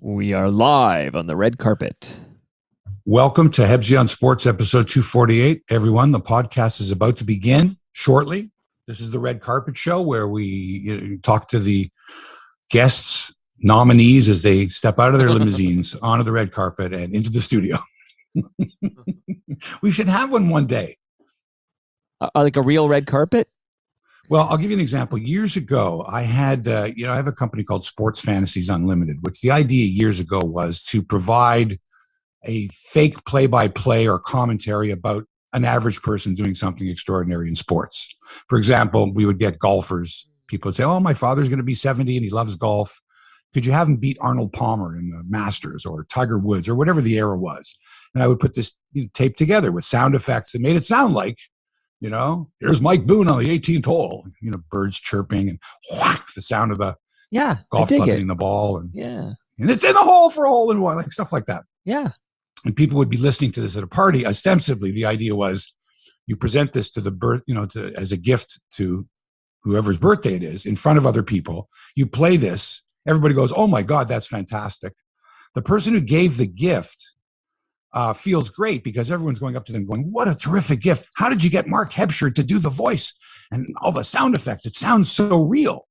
We are live on the red carpet. Welcome to HEBSY on Sports, episode 248. Everyone, the podcast is about to begin shortly. This is the red carpet show where we talk to the guests, nominees, as they step out of their limousines onto the red carpet and into the studio. We should have one day. Like a real red carpet? Well, I'll give you an example. Years ago, I had, I have a company called Sports Fantasies Unlimited, which the idea years ago was to provide a fake play-by-play or commentary about an average person doing something extraordinary in sports. For example, we would get golfers. People would say, oh, my father's going to be 70 and he loves golf. Could you have him beat Arnold Palmer in the Masters or Tiger Woods or whatever the era was? And I would put this tape together with sound effects and made it sound like, here's Mike Boone on the 18th hole, birds chirping and whack, the sound of the golf club hitting the ball. And it's in the hole for a hole in one, like stuff like that. Yeah. And people would be listening to this at a party. Ostensibly, the idea was you present this to the as a gift to whoever's birthday it is in front of other people. You play this. Everybody goes, oh my God, that's fantastic. The person who gave the gift feels great because everyone's going up to them going, what a terrific gift. How did you get Mark Hebscher to do the voice and all the sound effects? It sounds so real.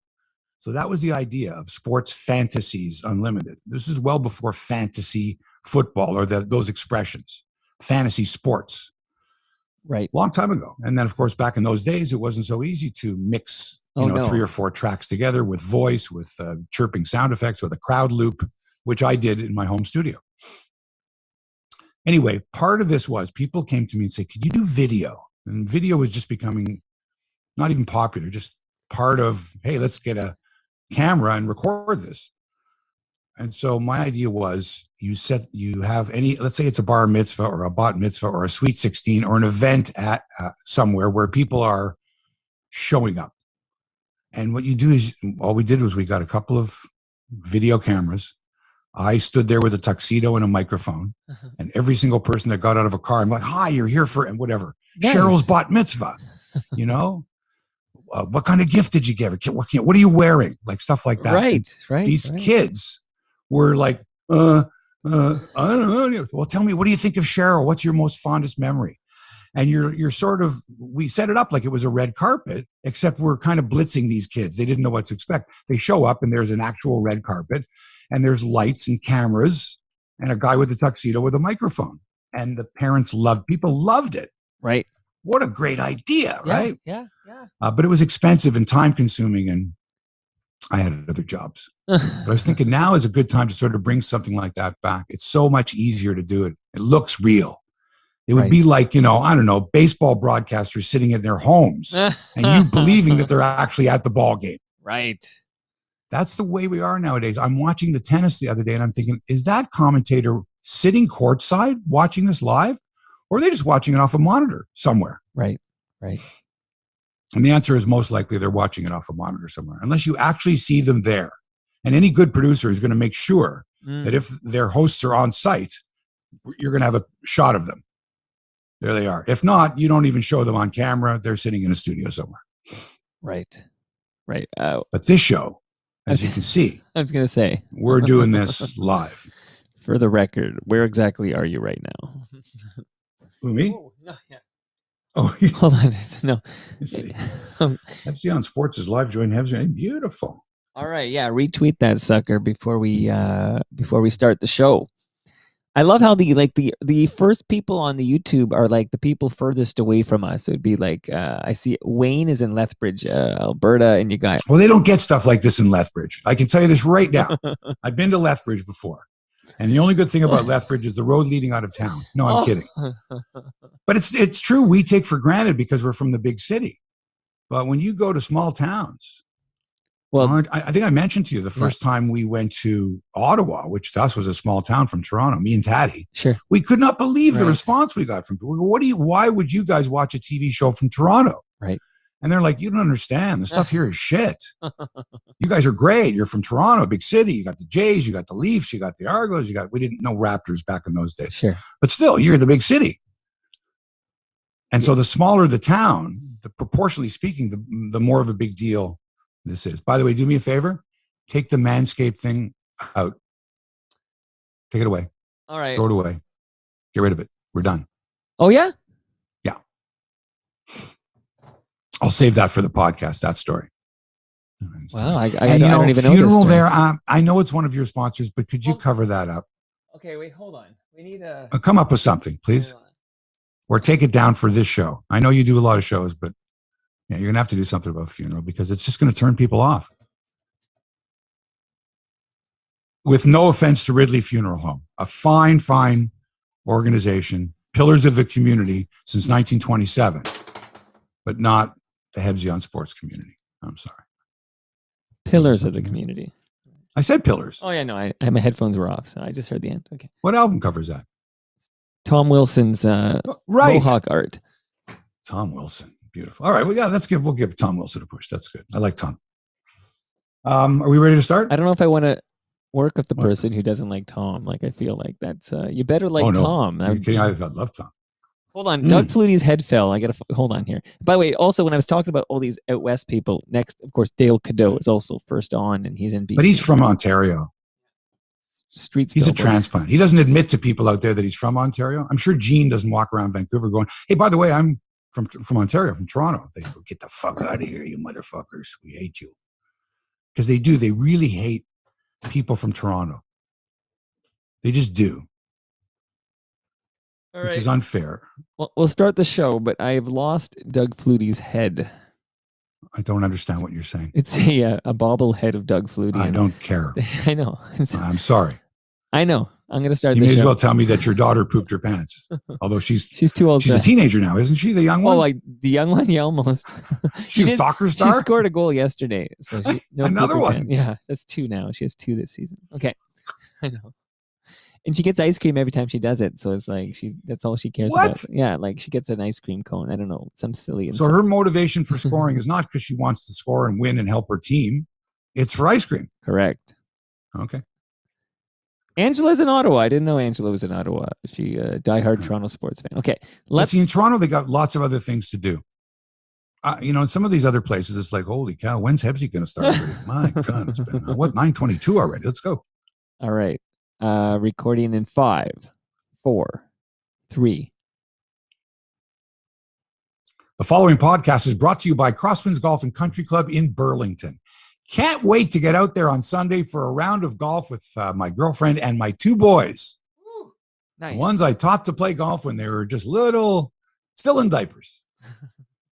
So that was the idea of Sports Fantasies Unlimited. This is well before fantasy football or those expressions, fantasy sports. Right. Long time ago. And then, of course, back in those days, it wasn't so easy to mix, 3 or 4 tracks together with voice, with chirping sound effects, with a crowd loop, which I did in my home studio. Anyway, part of this was people came to me and said, could you do video? And video was just becoming not even popular, just part of, hey, let's get a camera and record this. And so my idea was you have let's say it's a bar mitzvah or a bat mitzvah or a sweet 16 or an event at somewhere where people are showing up. And what you do is, all we did was we got a couple of video cameras. I stood there with a tuxedo and a microphone, and every single person that got out of a car, I'm like, hi, you're here for, and whatever. Nice. Cheryl's bat mitzvah, what kind of gift did you give her? What are you wearing? Like stuff like that. Right. These kids were like, I don't know. Well, tell me, what do you think of Cheryl? What's your most fondest memory? And you're sort of, we set it up like it was a red carpet, except we're kind of blitzing these kids. They didn't know what to expect. They show up and there's an actual red carpet and there's lights and cameras and a guy with a tuxedo with a microphone. And the people loved it. Right. What a great idea, right? Yeah. But it was expensive and time consuming, and I had other jobs. But I was thinking now is a good time to sort of bring something like that back. It's so much easier to do it. It looks real. It would be like, baseball broadcasters sitting in their homes and you believing that they're actually at the ball game. Right. That's the way we are nowadays. I'm watching the tennis the other day and I'm thinking, is that commentator sitting courtside watching this live? Or are they just watching it off a monitor somewhere? Right. And the answer is most likely they're watching it off a monitor somewhere, unless you actually see them there. And any good producer is going to make sure that if their hosts are on site, you're going to have a shot of them. There they are. If not, you don't even show them on camera. They're sitting in a studio somewhere. Right. But this show, as you can see, I was going to say, we're doing this live. For the record, where exactly are you right now? Who, me? Oh, no, yeah. Oh, hold on. No. Let's see. HEBSY on Sports is live. Join HEBSY. Beautiful. All right. Yeah. Retweet that sucker before we start the show. I love how the first people on the YouTube are like the people furthest away from us. It would be like, I see Wayne is in Lethbridge, Alberta, and you guys. Well, they don't get stuff like this in Lethbridge. I can tell you this right now. I've been to Lethbridge before. And the only good thing about Lethbridge is the road leading out of town. No, I'm kidding. But it's true. We take for granted because we're from the big city. But when you go to small towns, well, I think I mentioned to you the first time we went to Ottawa, which to us was a small town from Toronto, me and Taddy. Sure. We could not believe the response we got from people. Why would you guys watch a TV show from Toronto? Right. And they're like, you don't understand. The stuff here is shit. You guys are great. You're from Toronto, big city. You got the Jays, you got the Leafs, you got the Argos, we didn't know Raptors back in those days. Sure. But still, you're the big city. And so the smaller the town, proportionally speaking, the more of a big deal this is. By the way, do me a favor. Take the Manscaped thing out. Take it away. All right. Throw it away. Get rid of it. We're done. Oh, yeah? Yeah. I'll save that for the podcast, that story. Wow. I and you know, don't even know funeral this there. I know it's one of your sponsors, but could you cover that up? Okay, wait, hold on. We need a... Come up with something, please. Or take it down for this show. I know you do a lot of shows, but yeah, you're going to have to do something about funeral because it's just going to turn people off. With no offense to Ridley Funeral Home, a fine, fine organization, pillars of the community since 1927, but not the Hebsy on Sports community. I'm sorry. Pillars of the community. I said pillars. Oh, yeah, no, my headphones were off, so I just heard the end. Okay. What album covers that? Tom Wilson's Mohawk art. Tom Wilson. Beautiful. All right. We'll give Tom Wilson a push. That's good. I like Tom. Are we ready to start? I don't know if I want to work with the person who doesn't like Tom. Like, I feel like that's, you better like Tom. Are you kidding? I love Tom. Hold on. Doug Flutie's head fell. I got to hold on here. By the way, also, when I was talking about all these out west people, next, of course, Dale Cadeau is also first on, and he's in BC. But he's from Ontario. He's a transplant. He doesn't admit to people out there that he's from Ontario. I'm sure Gene doesn't walk around Vancouver going, hey, by the way, I'm from Ontario, from Toronto. They go, get the fuck out of here, you motherfuckers. We hate you. Because they do. They really hate people from Toronto. They just do. Which is unfair. Well, we'll start the show, but I've lost Doug Flutie's head. I don't understand what you're saying. It's a bobblehead of Doug Flutie. I don't care. I know. I'm sorry. I know. I'm going to start. You may as well tell me that your daughter pooped her pants. Although she's too old. She's a teenager now, isn't she? The young one. Oh, like the young one? Yeah, almost. She's a soccer star. She scored a goal yesterday. So another one. Yeah, that's 2 now. She has 2 this season. Okay, I know. And she gets ice cream every time she does it. So it's like that's all she cares about. Yeah, like she gets an ice cream cone. I don't know, some silly. So her motivation for scoring is not because she wants to score and win and help her team. It's for ice cream. Correct. Okay. Angela's in Ottawa. I didn't know Angela was in Ottawa. She diehard Toronto sports fan. Okay, let's see. In Toronto, they got lots of other things to do. In some of these other places, it's like, holy cow, when's Hebsy going to start? My God, it's been 9:22 already. Let's go. All right. Recording in 5, 4, 3. The following podcast is brought to you by Crosswinds Golf and Country Club in Burlington. Can't wait to get out there on Sunday for a round of golf with my girlfriend and my 2 boys. Ooh, nice. The ones I taught to play golf when they were just little, still in diapers.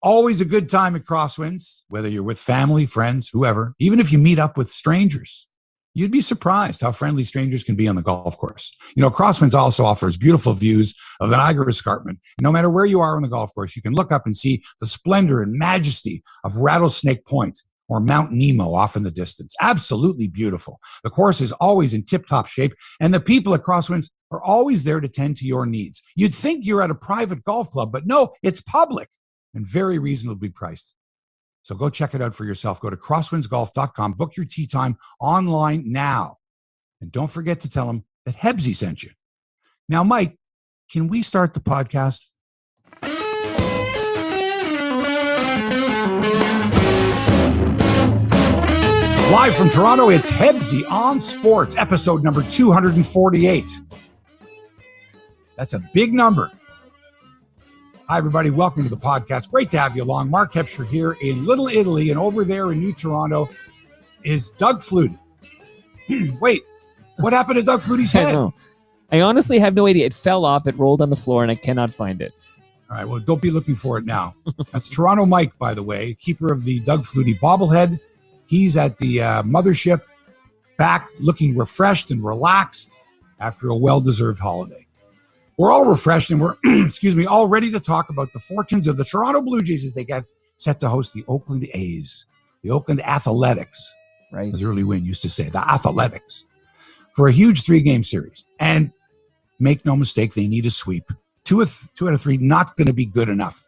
Always a good time at Crosswinds, whether you're with family, friends, whoever, even if you meet up with strangers. You'd be surprised how friendly strangers can be on the golf course. Crosswinds also offers beautiful views of the Niagara Escarpment. No matter where you are on the golf course, you can look up and see the splendor and majesty of Rattlesnake Point or Mount Nemo off in the distance. Absolutely beautiful. The course is always in tip-top shape, and the people at Crosswinds are always there to tend to your needs. You'd think you're at a private golf club, but no, it's public and very reasonably priced. So go check it out for yourself. Go to crosswindsgolf.com. Book your tee time online now. And don't forget to tell them that Hebsy sent you. Now, Mike, can we start the podcast? Live from Toronto, it's Hebsy on Sports, episode number 248. That's a big number. Hi, everybody. Welcome to the podcast. Great to have you along. Mark Hebscher here in Little Italy, and over there in New Toronto is Doug Flutie. Wait, what happened to Doug Flutie's head? I honestly have no idea. It fell off. It rolled on the floor, and I cannot find it. All right. Well, don't be looking for it now. That's Toronto Mike, by the way, keeper of the Doug Flutie bobblehead. He's at the mothership, back looking refreshed and relaxed after a well-deserved holiday. We're all refreshed and we're, all ready to talk about the fortunes of the Toronto Blue Jays as they get set to host the Oakland A's, the Oakland Athletics, right? As Early Wynn used to say, the Athletics, for a huge 3-game series. And make no mistake, they need a sweep. 2 out of 3, not going to be good enough.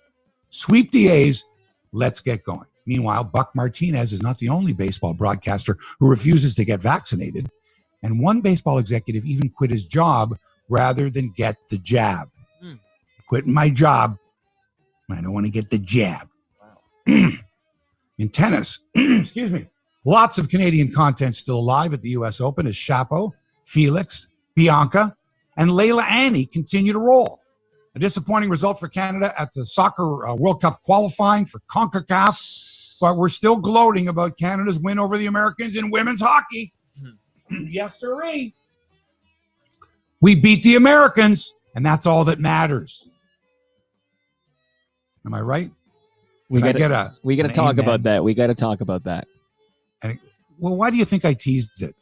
Sweep the A's, let's get going. Meanwhile, Buck Martinez is not the only baseball broadcaster who refuses to get vaccinated. And one baseball executive even quit his job rather than get the jab. Quitting my job. I don't want to get the jab. Wow. In tennis, lots of Canadian content still alive at the U.S. Open as Chapo, Felix, Bianca, and Layla Annie continue to roll. A disappointing result for Canada at the Soccer World Cup qualifying for CONCACAF, but we're still gloating about Canada's win over the Americans in women's hockey. Yes, sirree. We beat the Americans, and that's all that matters. Am I right? We got to talk about that. We got to talk about that. Well, why do you think I teased it?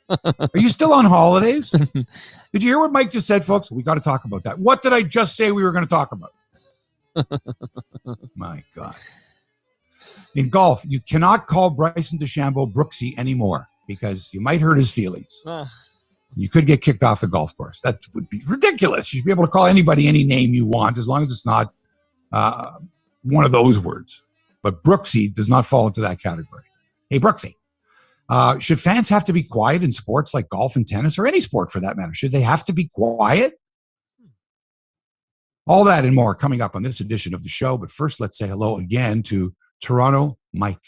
Are you still on holidays? Did you hear what Mike just said, folks? We got to talk about that. What did I just say we were going to talk about? My God. In golf, you cannot call Bryson DeChambeau Brooksie anymore because you might hurt his feelings. You could get kicked off the golf course. That would be ridiculous. You should be able to call anybody any name you want as long as it's not one of those words. But Brooksie does not fall into that category. Hey, Brooksie. Should fans have to be quiet in sports like golf and tennis, or any sport for that matter? Should they have to be quiet? All that and more coming up on this edition of the show. But first, let's say hello again to Toronto Mike.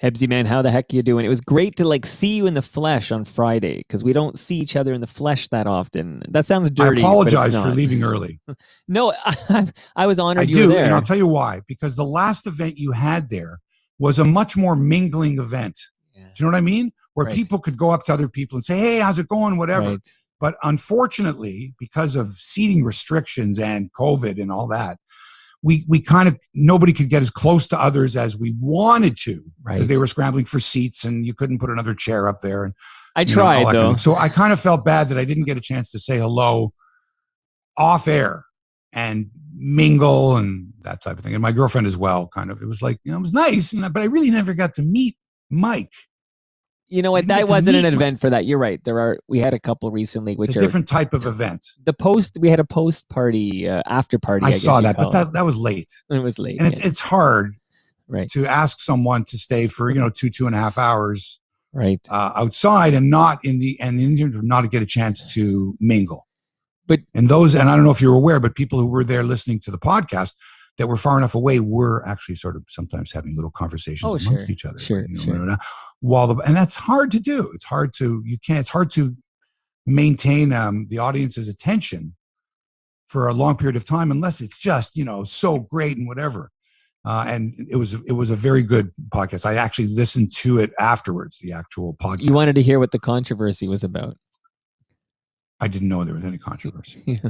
Hebsy, man, how the heck are you doing? It was great to see you in the flesh on Friday because we don't see each other in the flesh that often. That sounds dirty. I apologize for leaving early. No, I was honored you were there. And I'll tell you why. Because the last event you had there was a much more mingling event. Yeah. Do you know what I mean? Where people could go up to other people and say, hey, how's it going? Whatever. Right. But unfortunately, because of seating restrictions and COVID and all that, we kind of, nobody could get as close to others as we wanted to because they were scrambling for seats and you couldn't put another chair up there. And I tried though. So I kind of felt bad that I didn't get a chance to say hello off air and mingle and that type of thing. And my girlfriend as well, kind of, it was like, it was nice, but I really never got to meet Mike. You know what? That wasn't an event for that. You're right. We had a couple recently, which it's a different type of event. We had a post party, after party. I saw that, but that was late. It was late. And it's hard to ask someone to stay for, 2.5 hours outside and not not get a chance to mingle. And I don't know if you're aware, but people who were there listening to the podcast that were far enough away were actually sort of sometimes having little conversations amongst each other. Sure. And that's hard to do. It's hard to maintain the audience's attention for a long period of time unless it's just, so great and whatever. And it was a very good podcast. I actually listened to it afterwards, the actual podcast. You wanted to hear what the controversy was about. I didn't know there was any controversy.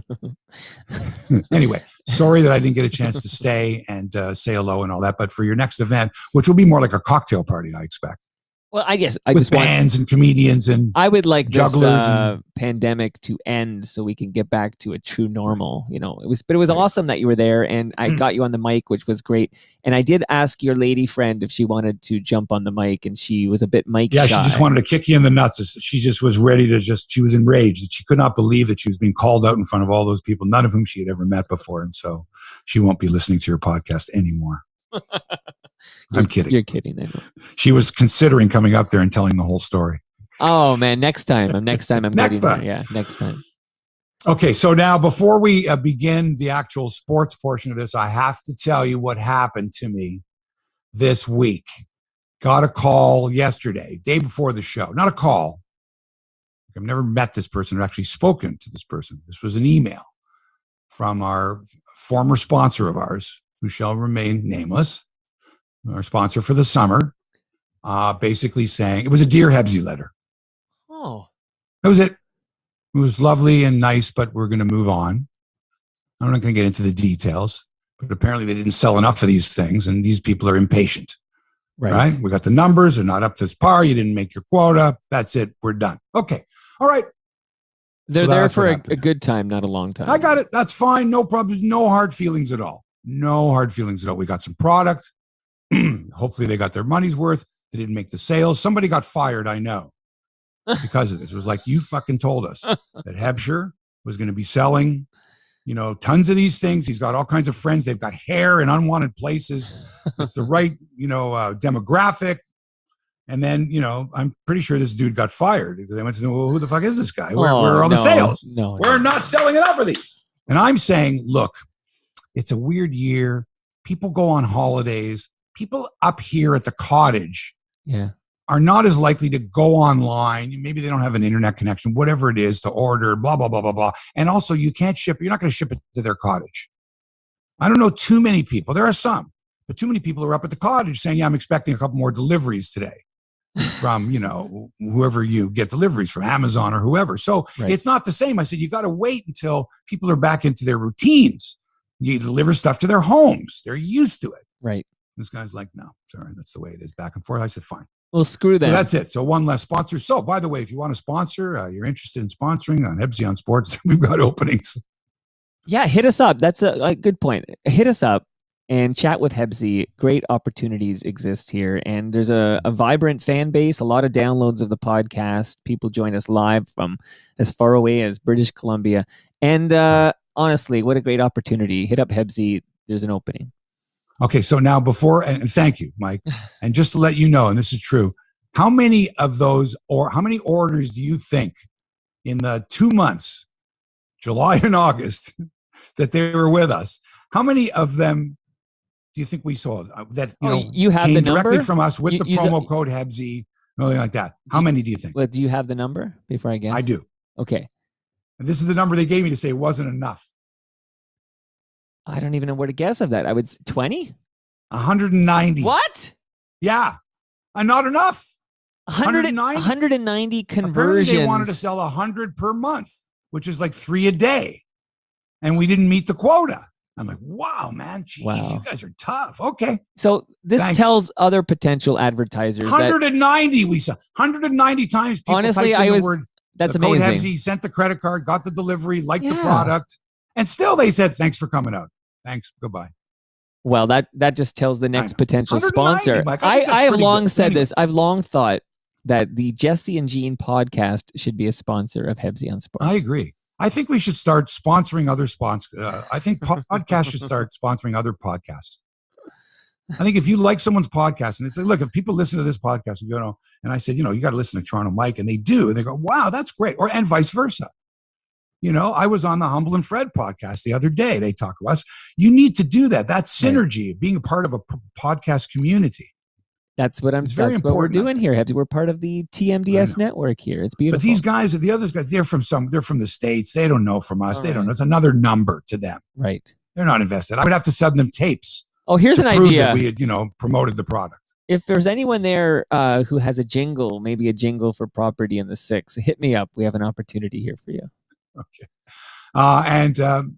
Anyway, sorry that I didn't get a chance to stay and say hello and all that. But for your next event, which will be more like a cocktail party, I expect. Well, I guess with bands and comedians and I would like jugglers this pandemic to end so we can get back to a true normal. It was awesome that you were there, and I got you on the mic, which was great. And I did ask your lady friend if she wanted to jump on the mic, and she was a bit mic shy. She just wanted to kick you in the nuts. She just was ready to she was enraged. She could not believe that she was being called out in front of all those people, none of whom she had ever met before, and so she won't be listening to your podcast anymore. I'm kidding. You're kidding. I know. She was considering coming up there and telling the whole story. Oh man, next time I'm next time. Yeah, next time. Okay, so now before we begin the actual sports portion of this, I have to tell you what happened to me this week. Got a call yesterday, day before the show. Not a call. I've never met this person or actually spoken to this person. This was an email from our former sponsor of ours, who shall remain nameless, our sponsor for the summer, basically saying, it was a Dear Hebsy letter. Oh. That was it. It was lovely and nice, but we're going to move on. I'm not going to get into the details, but apparently they didn't sell enough of these things, and these people are impatient. Right? We got the numbers. They're not up to par. You didn't make your quota. That's it. We're done. Okay. All right. They're there for a good time, not a long time. I got it. That's fine. No problems. No hard feelings at all. No hard feelings at all. We got some product. Hopefully they got their money's worth. They didn't make the sales. Somebody got fired, I know, because of this. It was like, you fucking told us that Hebsher was going to be selling, tons of these things. He's got all kinds of friends. They've got hair in unwanted places. It's the right, demographic. And then, I'm pretty sure this dude got fired because they went to, well, who the fuck is this guy? Where are all the sales? We're not selling enough of these. And I'm saying, look, it's a weird year. People go on holidays. People up here at the cottage are not as likely to go online. Maybe they don't have an internet connection, whatever it is, to order, blah, blah, blah, blah, blah. And also you can't ship, you're not going to ship it to their cottage. I don't know too many people. There are some, but too many people are up at the cottage saying, yeah, I'm expecting a couple more deliveries today from, whoever you get deliveries from, Amazon or whoever. So It's not the same. I said, you got to wait until people are back into their routines. You deliver stuff to their homes. They're used to it. Right. This guy's like, no, sorry, that's the way it is, back and forth. I said, fine. Well, screw that. So that's it. So one less sponsor. So by the way, if you want to sponsor, you're interested in sponsoring on Hebsy on Sports, we've got openings. Yeah, hit us up. That's a good point. Hit us up and chat with Hebsy. Great opportunities exist here. And there's a vibrant fan base, a lot of downloads of the podcast. People join us live from as far away as British Columbia. And honestly, what a great opportunity. Hit up Hebsy. There's an opening. Okay, so now and thank you, Mike. And just to let you know, and this is true, how many of those, or how many orders do you think in the 2 months, July and August, that they were with us, how many of them do you think we saw that you have came the directly number? from us with the promo code Hebsy, something like that? How many do you think? Well, do you have the number before I guess? I do. Okay. And this is the number they gave me to say it wasn't enough. I don't even know where to guess of that. I would 20? 190. What? Yeah. Not enough. 190 conversions. Apparently they wanted to sell 100 per month, which is like 3 a day. And we didn't meet the quota. I'm like, wow, man. Jeez, wow. You guys are tough. Okay. So this tells other potential advertisers 190 we saw. 190 times people honestly, typed in the word. That's the amazing. Code Hebsy, sent the credit card, got the delivery, liked the product. And still they said, thanks for coming out. Thanks. Goodbye. Well, that just tells the next potential sponsor. Mike, I have long said this. I've long thought that the Jesse and Jean podcast should be a sponsor of Hebsy on Sports. I agree. I think we should start sponsoring other sponsors. I think podcasts should start sponsoring other podcasts. I think if you like someone's podcast and they say, look, if people listen to this podcast, and I said, you got to listen to Toronto Mike, and they do, and they go, wow, that's great. And vice versa. I was on the Humble and Fred podcast the other day. They talk to us. You need to do that. That's synergy, being a part of a podcast community. That's what we're doing here, Hebsy. We're part of the TMDS network here. It's beautiful. But these guys, the other guys, they're from the States. They don't know from us. They don't know. It's another number to them. Right. They're not invested. I would have to send them tapes. Oh, here's an idea. That we had, promoted the product. If there's anyone there who has a jingle, maybe a jingle for Property in the Six, hit me up. We have an opportunity here for you. Okay.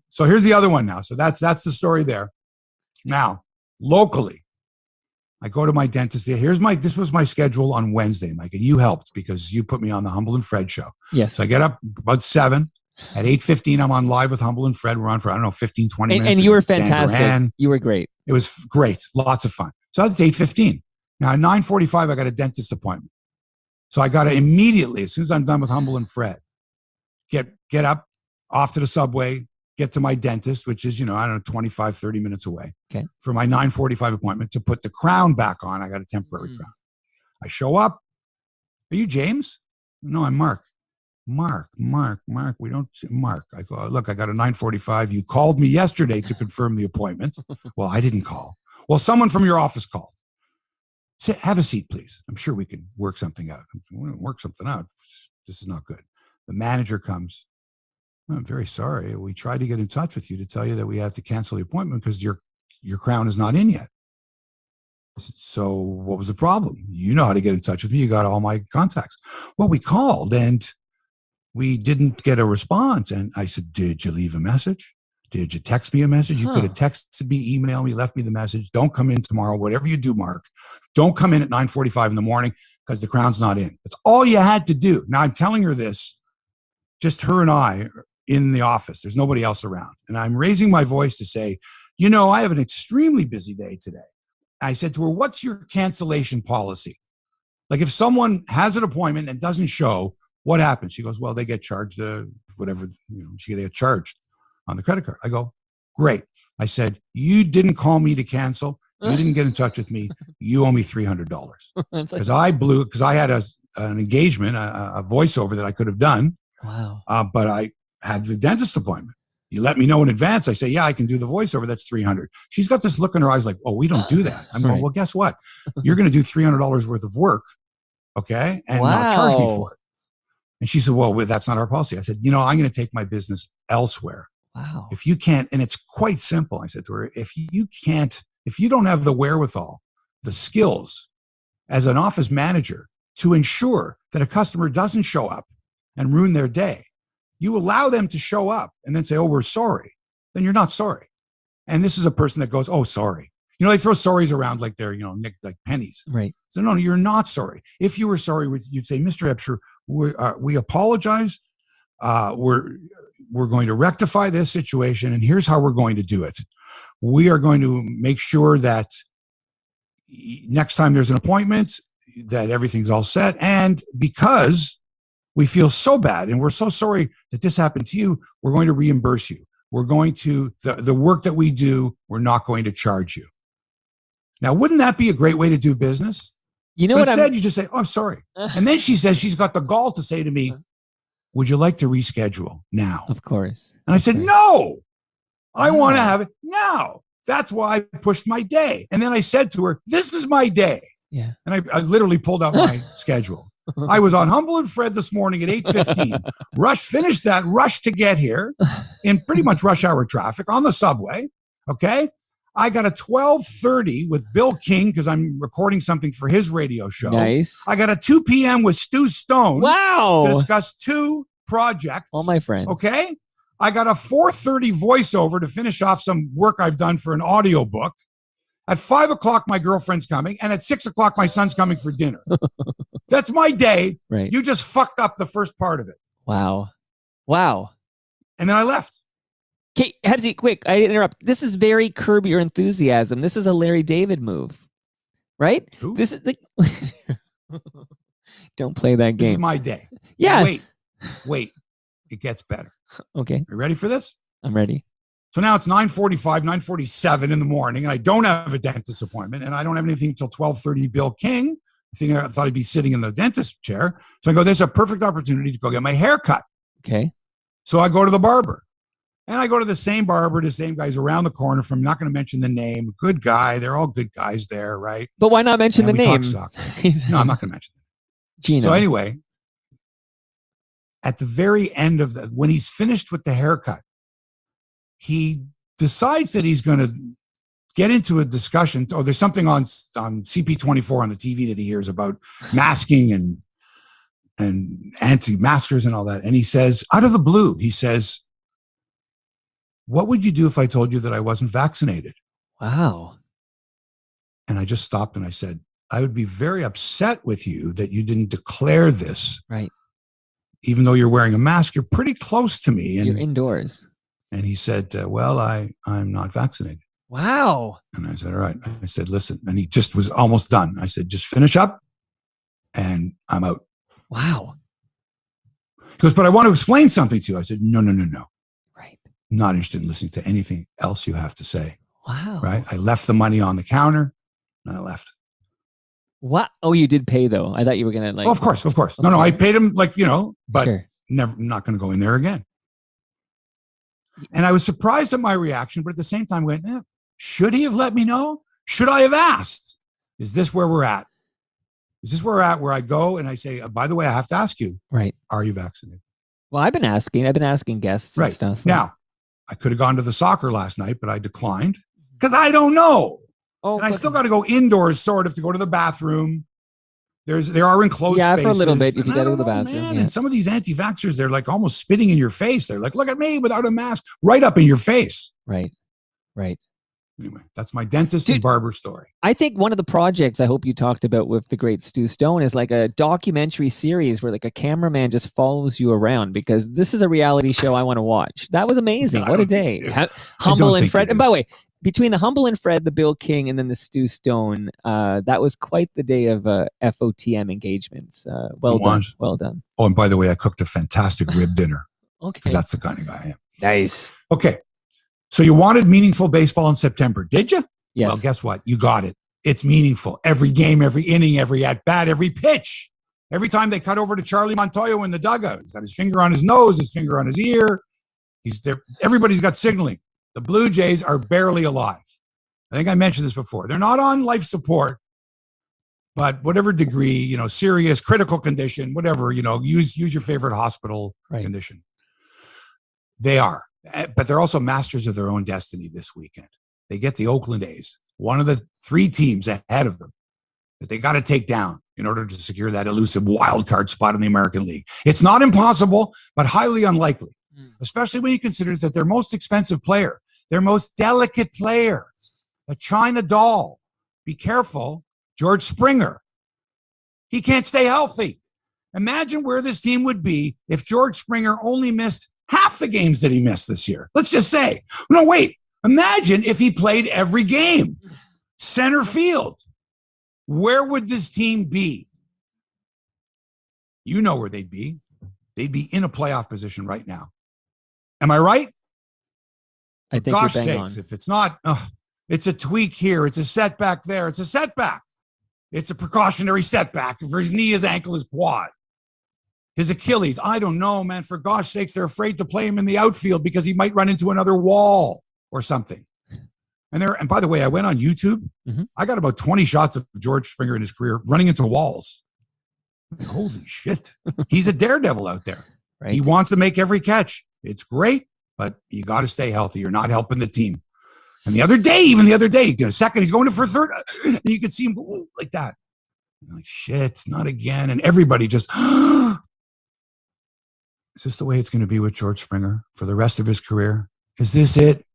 So here's the other one now. So that's the story there. Now, locally, I go to my dentist. This was my schedule on Wednesday, Mike, and you helped because you put me on the Humble and Fred show. Yes. So I get up about 7. At 8:15, I'm on live with Humble and Fred. We're on for, 15, 20 minutes. And you were fantastic. You were great. It was great. Lots of fun. So that's 8:15. Now at 9:45, I got a dentist appointment. So I got to immediately, as soon as I'm done with Humble and Fred, get up, off to the subway, get to my dentist, which is, 25, 30 minutes away. Okay. For my 9:45 appointment to put the crown back on. I got a temporary crown. I show up. Are you James? No, I'm Mark. Mark. We don't Mark. I go, look, I got a 9:45. You called me yesterday to confirm the appointment. Well, I didn't call. Well, someone from your office called. Say, have a seat, please. I'm sure we can work something out. Work something out. This is not good. The manager comes. I'm very sorry. We tried to get in touch with you to tell you that we have to cancel the appointment because your crown is not in yet. I said, so what was the problem? You know how to get in touch with me. You got all my contacts. Well, we called and we didn't get a response. And I said, did you leave a message? Did you text me a message? You could have texted me, emailed me, left me the message. Don't come in tomorrow. Whatever you do, Mark, don't come in at 9:45 in the morning because the crown's not in. That's all you had to do. Now I'm telling her this, just her and I in the office. There's nobody else around. And I'm raising my voice to say, I have an extremely busy day today. I said to her, what's your cancellation policy? Like if someone has an appointment and doesn't show, what happens? She goes, well, they get charged, whatever, they get charged on the credit card. I go, great. I said, you didn't call me to cancel. You didn't get in touch with me. You owe me $300 because I had an engagement, a voiceover that I could have done. Wow. But I had the dentist appointment. You let me know in advance. I say, yeah, I can do the voiceover. That's $300. She's got this look in her eyes like, oh, we don't do that. I'm going, well, guess what? You're going to do $300 worth of work okay, and not charge me Wow. for it. And she said, well, that's not our policy. I said, I'm going to take my business elsewhere. Wow. If you can't, and it's quite simple. I said to her, if you don't have the wherewithal, the skills as an office manager to ensure that a customer doesn't show up and ruin their day, you allow them to show up and then say, oh, we're sorry, then you're not sorry. And this is a person that goes, oh, sorry. They throw sorries around like they're, like pennies. Right. So no, you're not sorry. If you were sorry, you'd say, Mr. Ebsher, we apologize. We're going to rectify this situation, and here's how we're going to do it. We are going to make sure that next time there's an appointment, that everything's all set. And because we feel so bad and we're so sorry that this happened to you, we're going to reimburse you. We're going to, the work that we do, we're not going to charge you. Now, wouldn't that be a great way to do business? But instead, you just say, oh, I'm sorry. And then she says she's got the gall to say to me, would you like to reschedule now? Of course. And I said, no, I want to have it now. That's why I pushed my day. And then I said to her, this is my day. Yeah. And I literally pulled out my schedule. I was on Humble and Fred this morning at 8:15. Finished that rush to get here in pretty much rush hour traffic on the subway. Okay. I got a 12:30 with Bill King because I'm recording something for his radio show. Nice. I got a 2 p.m. with Stu Stone. Wow. To discuss 2 projects. All my friends. Okay. I got a 4:30 voiceover to finish off some work I've done for an audiobook. At 5 o'clock, my girlfriend's coming. And at 6 o'clock, my son's coming for dinner. That's my day. Right. You just fucked up the first part of it. Wow. Wow. And then I left. Okay, Hebsy, quick, I interrupt. This is very Curb Your Enthusiasm. This is a Larry David move, right? Who? This is the Don't play that game. This is my day. Yeah. Wait. It gets better. Okay. Are you ready for this? I'm ready. So now it's 9:45, 9:47 in the morning, and I don't have a dentist appointment, and I don't have anything until 12:30. Bill King. I thought I'd be sitting in the dentist chair. So I go, there's a perfect opportunity to go get my hair cut. Okay. So I go to the barber. And I go to the same barber, the same guys around the corner from, I'm not going to mention the name, good guy. They're all good guys there, right? But why not mention the name? No, I'm not going to mention it. Gino. So anyway, at the very end of when he's finished with the haircut, he decides that he's going to get into a discussion. Oh, there's something on CP24 on the TV that he hears about masking and anti-maskers and all that. And he says, out of the blue, he says, what would you do if I told you that I wasn't vaccinated? Wow. And I just stopped and I said, I would be very upset with you that you didn't declare this. Right. Even though you're wearing a mask, you're pretty close to me. And you're indoors. And he said, well, I'm not vaccinated. Wow. And I said, all right. I said, listen. And he just was almost done. I said, just finish up and I'm out. Wow. He goes, but I want to explain something to you. I said, no. Right. Not interested in listening to anything else you have to say. Wow. Right. I left the money on the counter and I left. What? Oh, you did pay though. I thought you were going to like. Oh, of course. No, I paid him but sure. Not going to go in there again. And I was surprised at my reaction, but at the same time went, should he have let me know? Should I have asked? Is this where we're at? Is this where we're at, where I go and I say, by the way, I have to ask you, right? Are you vaccinated? Well, I've been asking guests and stuff. Right. Now, I could have gone to the soccer last night, but I declined because I don't know. Oh, and I still got to go indoors, sort of, to go to the bathroom. There are enclosed spaces. For a little bit if you got to go to the bathroom. Man, and some of these anti-vaxxers, they're like almost spitting in your face. They're like, look at me without a mask, right up in your face. Right. Anyway, that's my dentist and barber story. I think one of the projects I hope you talked about with the great Stu Stone is like a documentary series where like a cameraman just follows you around, because this is a reality show I want to watch. That was amazing. What a day. Humble and Fred. And by the way, between the Humble and Fred, the Bill King, and then the Stu Stone, that was quite the day of FOTM engagements. Well done. Oh, and by the way, I cooked a fantastic rib dinner. Okay. Because that's the kind of guy I am. Nice. Okay. So you wanted meaningful baseball in September, did you? Yes. Well, guess what? You got it. It's meaningful. Every game, every inning, every at-bat, every pitch. Every time they cut over to Charlie Montoyo in the dugout, he's got his finger on his nose, his finger on his ear. He's there. Everybody's got signaling. The Blue Jays are barely alive. I think I mentioned this before. They're not on life support, but whatever degree, serious, critical condition, whatever, use your favorite hospital condition. They are, but they're also masters of their own destiny this weekend. They get the Oakland A's, one of the 3 teams ahead of them that they got to take down in order to secure that elusive wild card spot in the American League. It's not impossible, but highly unlikely, especially when you consider that their most expensive player, their most delicate player, a China doll, be careful, George Springer. He can't stay healthy. Imagine where this team would be if George Springer only missed half the games that he missed this year. Let's just say, no, wait, imagine if he played every game, center field. Where would this team be? You know where they'd be. They'd be in a playoff position right now. Am I right? I think gosh you're bang sakes, on. if it's not, it's a tweak here. It's a setback there. It's a setback. It's a precautionary setback for his knee, his ankle, his quad, his Achilles. I don't know, man. For gosh sakes, they're afraid to play him in the outfield because he might run into another wall or something. And by the way, I went on YouTube. I got about 20 shots of George Springer in his career running into walls. Holy shit. He's a daredevil out there. Right. He wants to make every catch. It's great, but you got to stay healthy. You're not helping the team. And even the other day, he got a second, he's going in for a third, and you could see him go like that. You're like, shit, not again. And everybody just, is this the way it's going to be with George Springer for the rest of his career? Is this it?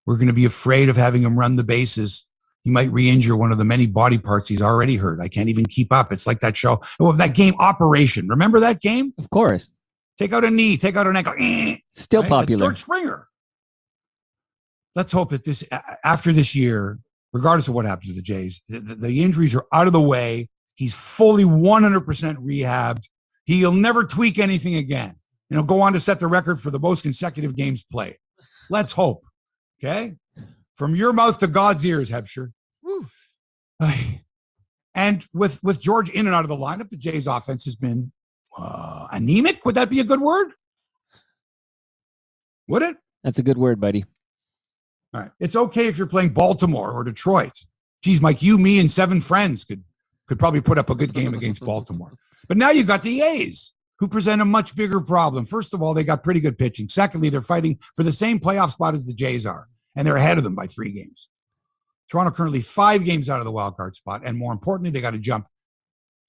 We're going to be afraid of having him run the bases. He might re-injure one of the many body parts he's already hurt. I can't even keep up. It's like that show. Oh, that game, Operation. Remember that game? Of course. Take out a knee, take out an ankle. Still right? Popular. That's George Springer. Let's hope that after this year, regardless of what happens to the Jays, the injuries are out of the way. He's fully 100% rehabbed. He'll never tweak anything again. Go on to set the record for the most consecutive games played. Let's hope. Okay? From your mouth to God's ears, Hebsher. And with George in and out of the lineup, the Jays offense has been anemic. Would that be a good word? Would it? That's a good word, buddy. All right. It's okay if you're playing Baltimore or Detroit. Geez, Mike, you, me, and 7 friends could probably put up a good game against Baltimore. But now you got the A's, who present a much bigger problem. First of all, they got pretty good pitching. Secondly, they're fighting for the same playoff spot as the Jays are, and they're ahead of them by 3 games. Toronto currently 5 games out of the wild card spot, and more importantly, they got to jump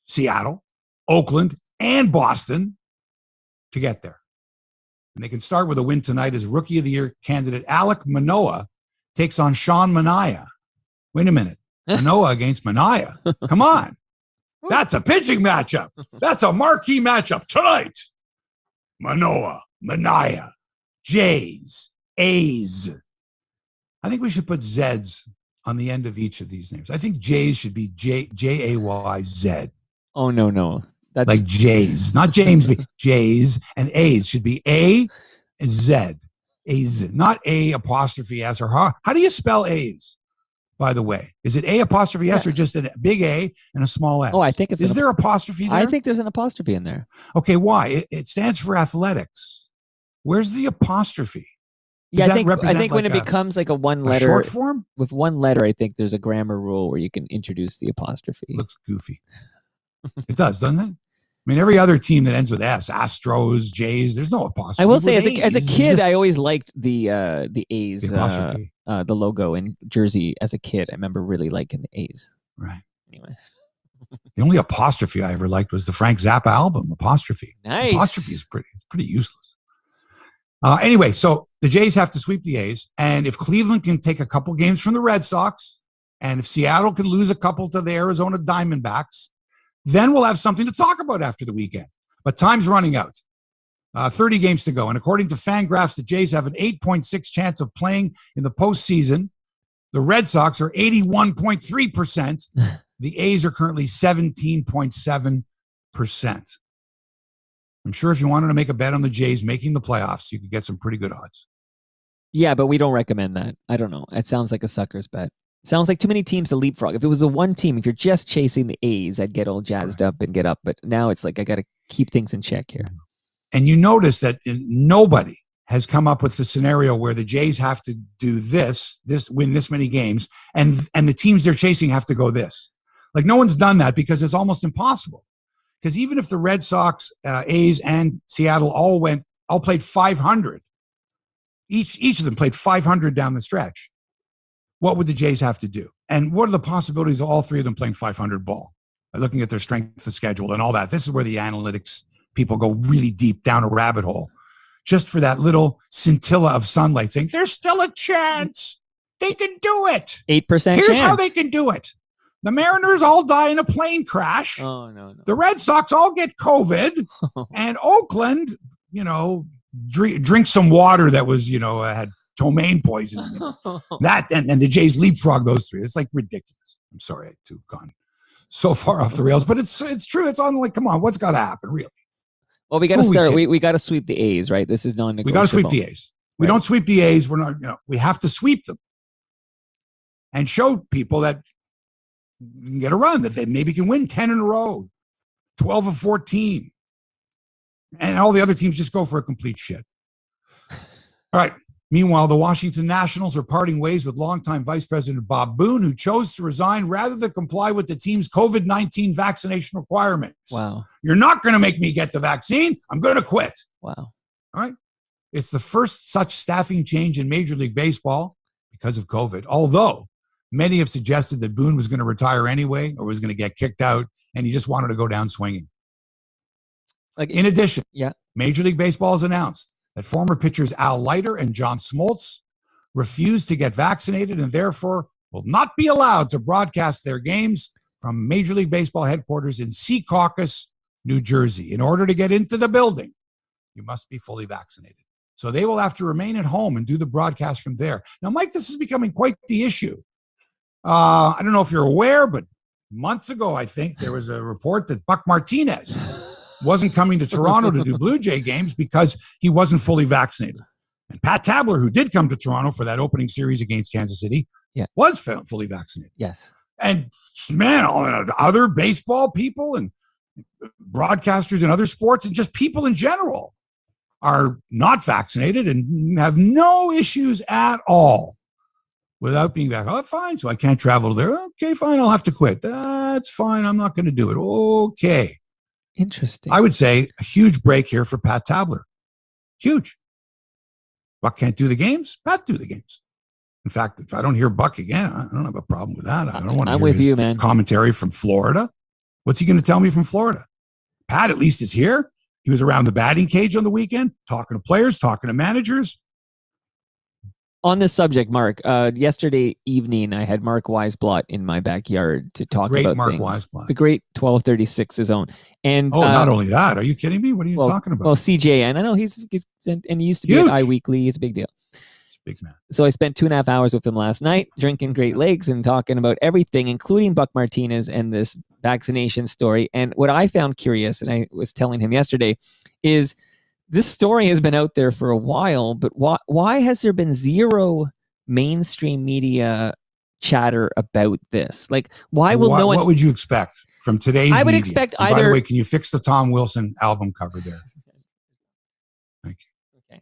Seattle, Oakland, and Boston to get there. And they can start with a win tonight as Rookie of the Year candidate Alek Manoah takes on Sean Manaea. Wait a minute. Manoah against Manaea. Come on. That's a pitching matchup. That's a marquee matchup tonight. Manoah, Manaea, Jays, A's. I think we should put Z's on the end of each of these names. I think Jays should be Jayz. Oh, no. That's like Jays, not James B. Jays, and A's should be A Z. A's, not A apostrophe S or how do you spell A's? By the way, is it A apostrophe S or just a big A and a small S? Oh, I think it's. Is there apostrophe there? I think there's an apostrophe in there. Okay, why? It stands for athletics. Where's the apostrophe? I think when it becomes like a one letter short form with one letter, I think there's a grammar rule where you can introduce the apostrophe. Looks goofy. It does, doesn't it? I mean, every other team that ends with S, Astros, Jays, there's no apostrophe. I will say, as a kid, I always liked the A's, the logo and jersey. As a kid, I remember really liking the A's. Right. Anyway, the only apostrophe I ever liked was the Frank Zappa album, Apostrophe. Nice. Apostrophe is pretty useless. Anyway, so the Jays have to sweep the A's, and if Cleveland can take a couple games from the Red Sox, and if Seattle can lose a couple to the Arizona Diamondbacks, then we'll have something to talk about after the weekend. But time's running out. 30 games to go. And according to Fangraphs, the Jays have an 8.6 chance of playing in the postseason. The Red Sox are 81.3%. The A's are currently 17.7%. I'm sure if you wanted to make a bet on the Jays making the playoffs, you could get some pretty good odds. Yeah, but we don't recommend that. I don't know. It sounds like a sucker's bet. Sounds like too many teams to leapfrog. If it was the one team, if you're just chasing the A's, I'd get all jazzed up and get up. But now it's like I got to keep things in check here. And you notice that nobody has come up with the scenario where the Jays have to do this win this many games, and the teams they're chasing have to go this. Like no one's done that because it's almost impossible. Because even if the Red Sox, A's, and Seattle all played 500, each of them played 500 down the stretch, what would the Jays have to do? And what are the possibilities of all three of them playing 500 ball? By looking at their strength of schedule and all that. This is where the analytics people go really deep down a rabbit hole, just for that little scintilla of sunlight saying, there's still a chance. They can do it. 8% Here's chance. how they can do it. The Mariners all die in a plane crash. Oh, no. The Red Sox all get COVID. And Oakland, drink some water that was, had ptomaine poison in it. That and the Jays leapfrog those three. It's like ridiculous. I'm sorry to have gone so far off the rails, but it's true. It's on, like, come on, what's got to happen, really? Well, we got to start. We got to sweep the A's, right? This is non-negotiable. We got to sweep the A's. We don't sweep the A's. We're not. We have to sweep them and show people that you can get a run, that they maybe can win 10 in a row, 12 of 14, and all the other teams just go for a complete shit. All right. Meanwhile, the Washington Nationals are parting ways with longtime Vice President Bob Boone, who chose to resign rather than comply with the team's COVID-19 vaccination requirements. Wow. You're not going to make me get the vaccine. I'm going to quit. Wow. All right. It's the first such staffing change in Major League Baseball because of COVID, although many have suggested that Boone was going to retire anyway or was going to get kicked out, and he just wanted to go down swinging. In addition, Major League Baseball has announced that former pitchers Al Leiter and John Smoltz refused to get vaccinated and therefore will not be allowed to broadcast their games from Major League Baseball headquarters in Secaucus, New Jersey. In order to get into the building, you must be fully vaccinated. So they will have to remain at home and do the broadcast from there. Now, Mike, this is becoming quite the issue. I don't know if you're aware, but months ago, I think, there was a report that Buck Martinez wasn't coming to Toronto to do Blue Jay games because he wasn't fully vaccinated. And Pat Tabler, who did come to Toronto for that opening series against Kansas City, was fully vaccinated. Yes. And man, other baseball people and broadcasters in other sports and just people in general are not vaccinated and have no issues at all without being back. Oh, fine. So I can't travel there. Okay, fine. I'll have to quit. That's fine. I'm not going to do it. Okay. Interesting. I would say a huge break here for Pat Tabler. Huge. Buck can't do the games. Pat do the games. In fact, if I don't hear Buck again, I don't have a problem with that. I don't want to hear with his you, man. Commentary from Florida. What's he going to tell me from Florida? Pat at least is here. He was around the batting cage on the weekend, talking to players, talking to managers. On this subject, Mark, yesterday evening, I had Mark Weisblot in my backyard to talk about Mark things. Weisblot. The great 1236 zone. And not only that. Are you kidding me? What are you talking about? Well, CJN. I know he's and he used to be at iWeekly. He's a big deal. Big man. So I spent 2.5 hours with him last night, drinking Great Lakes and talking about everything, including Buck Martinez and this vaccination story. And what I found curious, and I was telling him yesterday, is this story has been out there for a while, but why has there been zero mainstream media chatter about this? Like, why will no one... What would you expect from today's I would media? expect and either... By the way, can you fix the Tom Wilson album cover there? Thank you. Okay.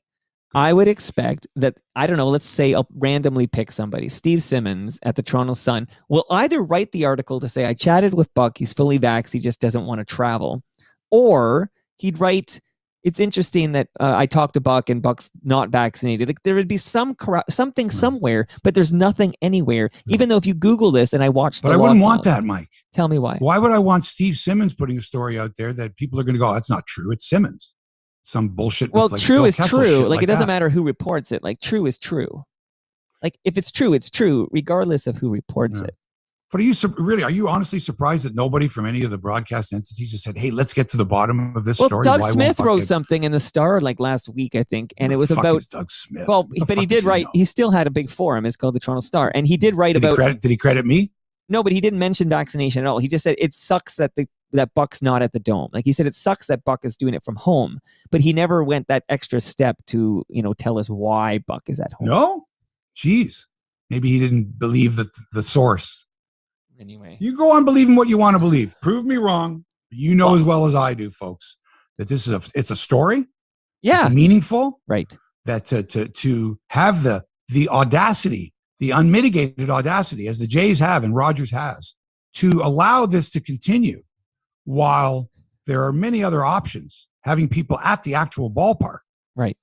I would expect that, I don't know, let's say I'll randomly pick somebody. Steve Simmons at the Toronto Sun will either write the article to say, I chatted with Buck, he's fully vaxxed, he just doesn't want to travel. Or he'd write... It's interesting that I talked to Buck and Buck's not vaccinated. Like there would be something somewhere, but there's nothing anywhere. Even though if you Google this and I watched, but I wouldn't want that, Mike. Tell me why. Why would I want Steve Simmons putting a story out there that people are going to go, that's not true. It's Simmons. Some bullshit. Well, like true Phil is Kessel true. shit Like it doesn't that. matter who reports it. Like true is true. Like if it's true, regardless of who reports it. But are you honestly surprised that nobody from any of the broadcast entities has said, hey, let's get to the bottom of this story? Doug Smith wrote something in the Star like last week, I think, and it was about Doug Smith. Well, but he did write. He still had a big forum. It's called the Toronto Star, and he did write about. Did he credit me? No, but he didn't mention vaccination at all. He just said it sucks that that Buck's not at the Dome. Like he said, it sucks that Buck is doing it from home, but he never went that extra step to tell us why Buck is at home. No, jeez, maybe he didn't believe the source. Anyway, you go on believing what you want to believe. Prove me wrong. You know as well as I do, folks, that this is it's a story. Yeah, it's meaningful. Right. That to have the audacity, the unmitigated audacity, as the Jays have and Rogers has, to allow this to continue while there are many other options, having people at the actual ballpark, right,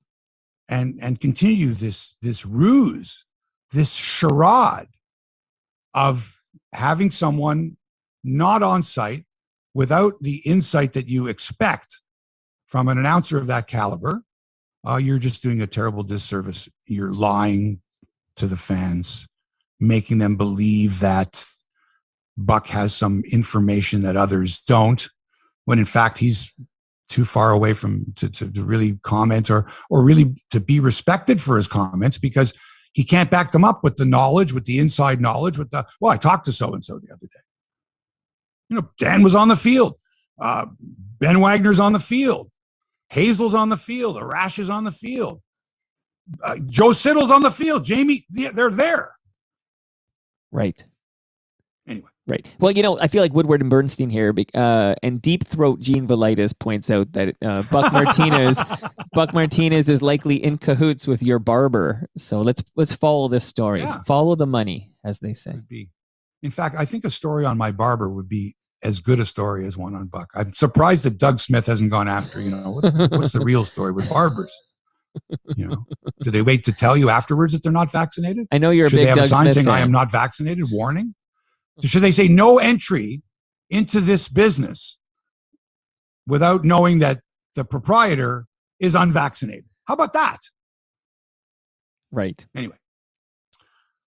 and continue this ruse, this charade of having someone not on site without the insight that you expect from an announcer of that caliber, you're just doing a terrible disservice. You're lying to the fans, making them believe that Buck has some information that others don't, when in fact he's too far away from to really comment or really to be respected for his comments, because he can't back them up with the knowledge, with the inside knowledge, with the, well, I talked to so-and-so the other day. You know, Dan was on the field. Ben Wagner's on the field. Hazel's on the field. Arash is on the field. Joe Siddle's on the field. Jamie, they're there. right. Anyway. Right. Well, you know, I feel like Woodward and Bernstein here, and Deep Throat Gene Velitis points out that Buck Martinez is likely in cahoots with your barber. So let's follow this story. Yeah. Follow the money, as they say. In fact, I think a story on my barber would be as good a story as one on Buck. I'm surprised that Doug Smith hasn't gone after, what's the real story with barbers? Do they wait to tell you afterwards that they're not vaccinated? I know you're Should a big they have Doug a sign Smith saying fan. I am not vaccinated, warning? Should they say no entry into this business without knowing that the proprietor is unvaccinated? How about that? Right. Anyway,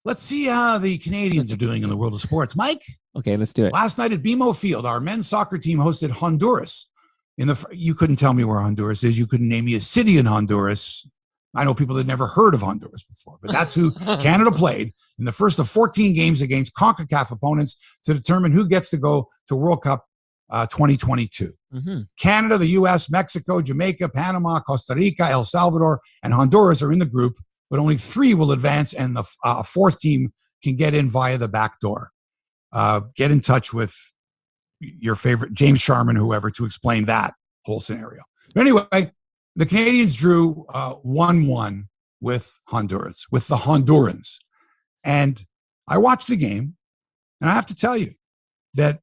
let's see how the Canadians are doing in the world of sports. Mike? Okay, let's do it. Last night at BMO Field, our men's soccer team hosted Honduras. You couldn't tell me where Honduras is. You couldn't name me a city in Honduras. I know people that never heard of Honduras before, but that's who Canada played in the first of 14 games against CONCACAF opponents to determine who gets to go to World Cup 2022. Mm-hmm. Canada, the U.S., Mexico, Jamaica, Panama, Costa Rica, El Salvador, and Honduras are in the group, but only 3 will advance, and the 4th team can get in via the back door. Get in touch with your favorite, James Sharman, whoever, to explain that whole scenario. But anyway, the Canadians drew 1-1 with Honduras, with the Hondurans. And I watched the game, and I have to tell you that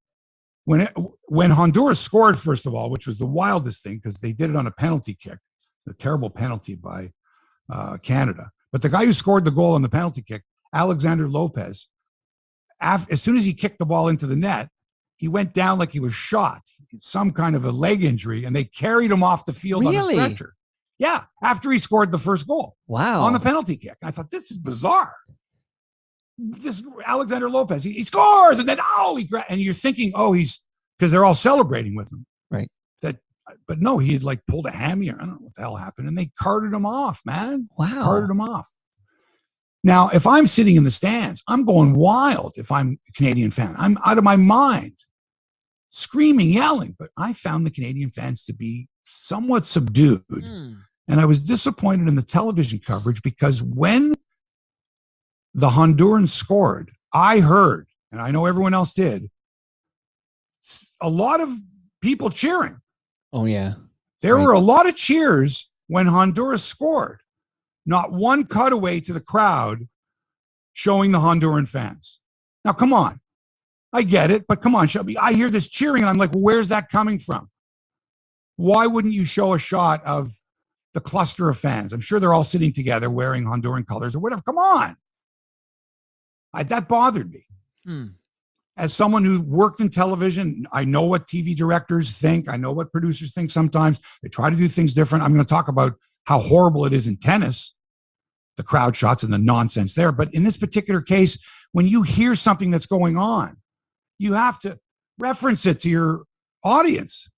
when Honduras scored, first of all, which was the wildest thing because they did it on a penalty kick, a terrible penalty by Canada. But the guy who scored the goal on the penalty kick, Alexander Lopez, as soon as he kicked the ball into the net, he went down like he was shot, some kind of a leg injury, and they carried him off the field on a stretcher. Yeah, after he scored the first goal. Wow. On the penalty kick. I thought, this is bizarre. This Alexander Lopez, he scores, and then, and you're thinking, he's, because they're all celebrating with him. Right. But no, he had like pulled a hammy, or I don't know what the hell happened, and they carted him off, man. Wow. Carted him off. Now, if I'm sitting in the stands, I'm going wild. If I'm a Canadian fan, I'm out of my mind, screaming, yelling. But I found the Canadian fans to be somewhat subdued. And I was disappointed in the television coverage because when the Hondurans scored, I heard, and I know everyone else did, a lot of people cheering. Oh, yeah. There were a lot of cheers when Honduras scored. Not one cutaway to the crowd showing the Honduran fans. Now, come on. I get it, but come on, Shelby. I hear this cheering, and I'm like, well, where's that coming from? Why wouldn't you show a shot of the cluster of fans? I'm sure they're all sitting together wearing Honduran colors or whatever. Come on. That bothered me. As someone who worked in television, I know what TV directors think. I know what producers think sometimes. They try to do things different. I'm going to talk about how horrible it is in tennis, the crowd shots and the nonsense there. But in this particular case, when you hear something that's going on, you have to reference it to your audience.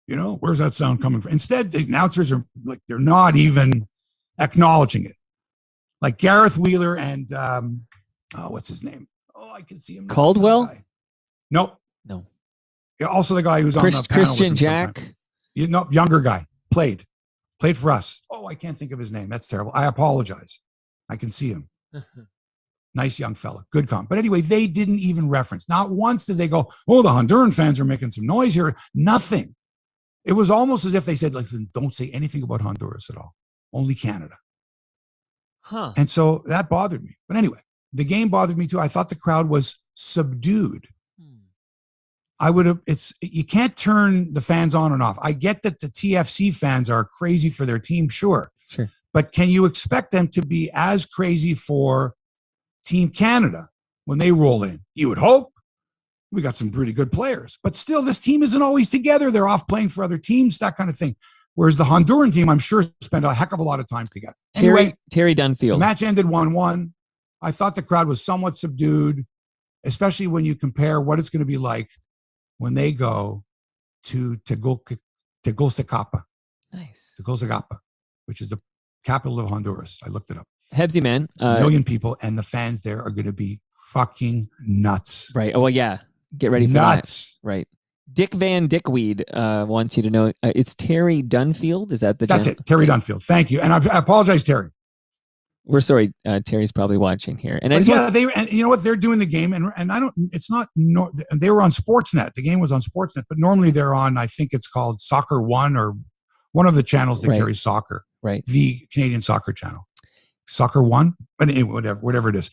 Where's that sound coming from? Instead, the announcers are like, they're not even acknowledging it. Like Gareth Wheeler and, what's his name? I can see him. Caldwell? Nope. No. Yeah, also the guy who's on the panel. Christian Jack? Younger guy. Played for us. I can't think of his name. That's terrible. I apologize. I can see him. Nice young fella. Good comp. But anyway, they didn't even reference. Not once did they go, the Honduran fans are making some noise here. Nothing. It was almost as if they said, listen, don't say anything about Honduras at all. Only Canada. And so that bothered me. But anyway, the game bothered me too. I thought the crowd was subdued. I would have. You can't turn the fans on and off. I get that the TFC fans are crazy for their team, sure, but can you expect them to be as crazy for Team Canada when they roll in? You would hope. We got some pretty good players, but still, this team isn't always together. They're off playing for other teams, that kind of thing. Whereas the Honduran team, I'm sure, spent a heck of a lot of time together. Anyway, Terry Dunfield. The match ended 1-1. I thought the crowd was somewhat subdued, especially when you compare what it's going to be like when they go to Tegucigalpa. Nice. Tegucigalpa, which is the capital of Honduras. I looked it up. Hebsy, man. 1 million people, and the fans there are going to be fucking nuts. Right. Oh, well, yeah. Get ready for nuts. That. Right. Dick Van Dickweed wants you to know it's Terry Dunfield. Is that the That's it. Terry Dunfield. Thank you. And I apologize, Terry. We're sorry. Terry's probably watching here. And and you know what? They're doing the game, and I don't. It's not. No, they were on Sportsnet. The game was on Sportsnet, but normally they're on. I think it's called Soccer One or one of the channels that carries soccer. Right. The Canadian Soccer Channel, Soccer One, but anyway, whatever it is.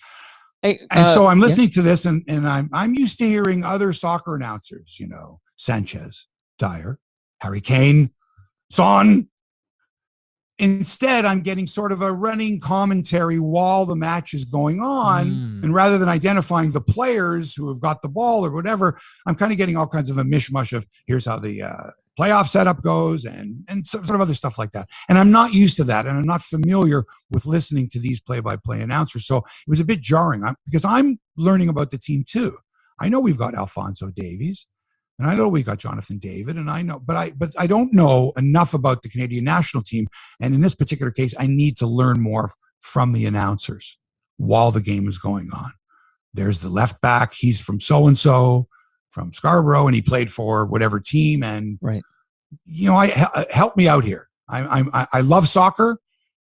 Hey, and so I'm listening to this, and I'm used to hearing other soccer announcers. You know, Sanchez, Dyer, Harry Kane, Son. Instead, I'm getting sort of a running commentary while the match is going on. And rather than identifying the players who have got the ball or whatever, I'm kind of getting all kinds of a mishmash of here's how the playoff setup goes and sort of other stuff like that. And I'm not used to that. And I'm not familiar with listening to these play-by-play announcers. So it was a bit jarring because I'm learning about the team too. I know we've got Alphonso Davies. And I know we got Jonathan David, and I know, but I don't know enough about the Canadian national team. And in this particular case, I need to learn more from the announcers while the game is going on. There's the left back; he's from so and so, from Scarborough, and he played for whatever team. And you know, help me out here. I love soccer,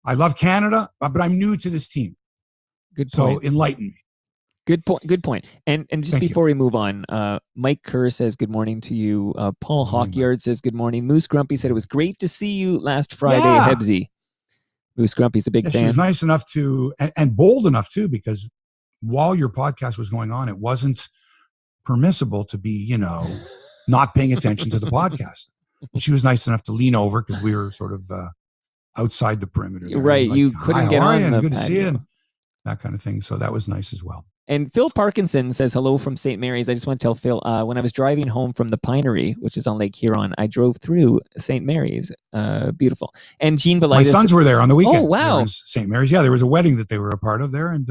I love Canada, but I'm new to this team. Good point. So enlighten me. Good point. Good point. And just before we move on, Mike Kerr says good morning to you. Paul Hawkyard says good morning. Moose Grumpy said it was great to see you last Friday, Hebsy. Moose Grumpy's a big fan. She was nice enough to, and bold enough too, because while your podcast was going on, it wasn't permissible to be, you know, not paying attention to the podcast. And she was nice enough to lean over because we were sort of outside the perimeter. There. Right. Like, you couldn't get on the good to see you. That kind of thing. So that was nice as well. And Phil Parkinson says hello from St. Mary's. I just want to tell Phil, when I was driving home from the Pinery, which is on Lake Huron, I drove through St. Mary's. Beautiful. And Jean Velitis. My sons were there on the weekend. Oh, wow. St. Mary's. Yeah, there was a wedding that they were a part of there. And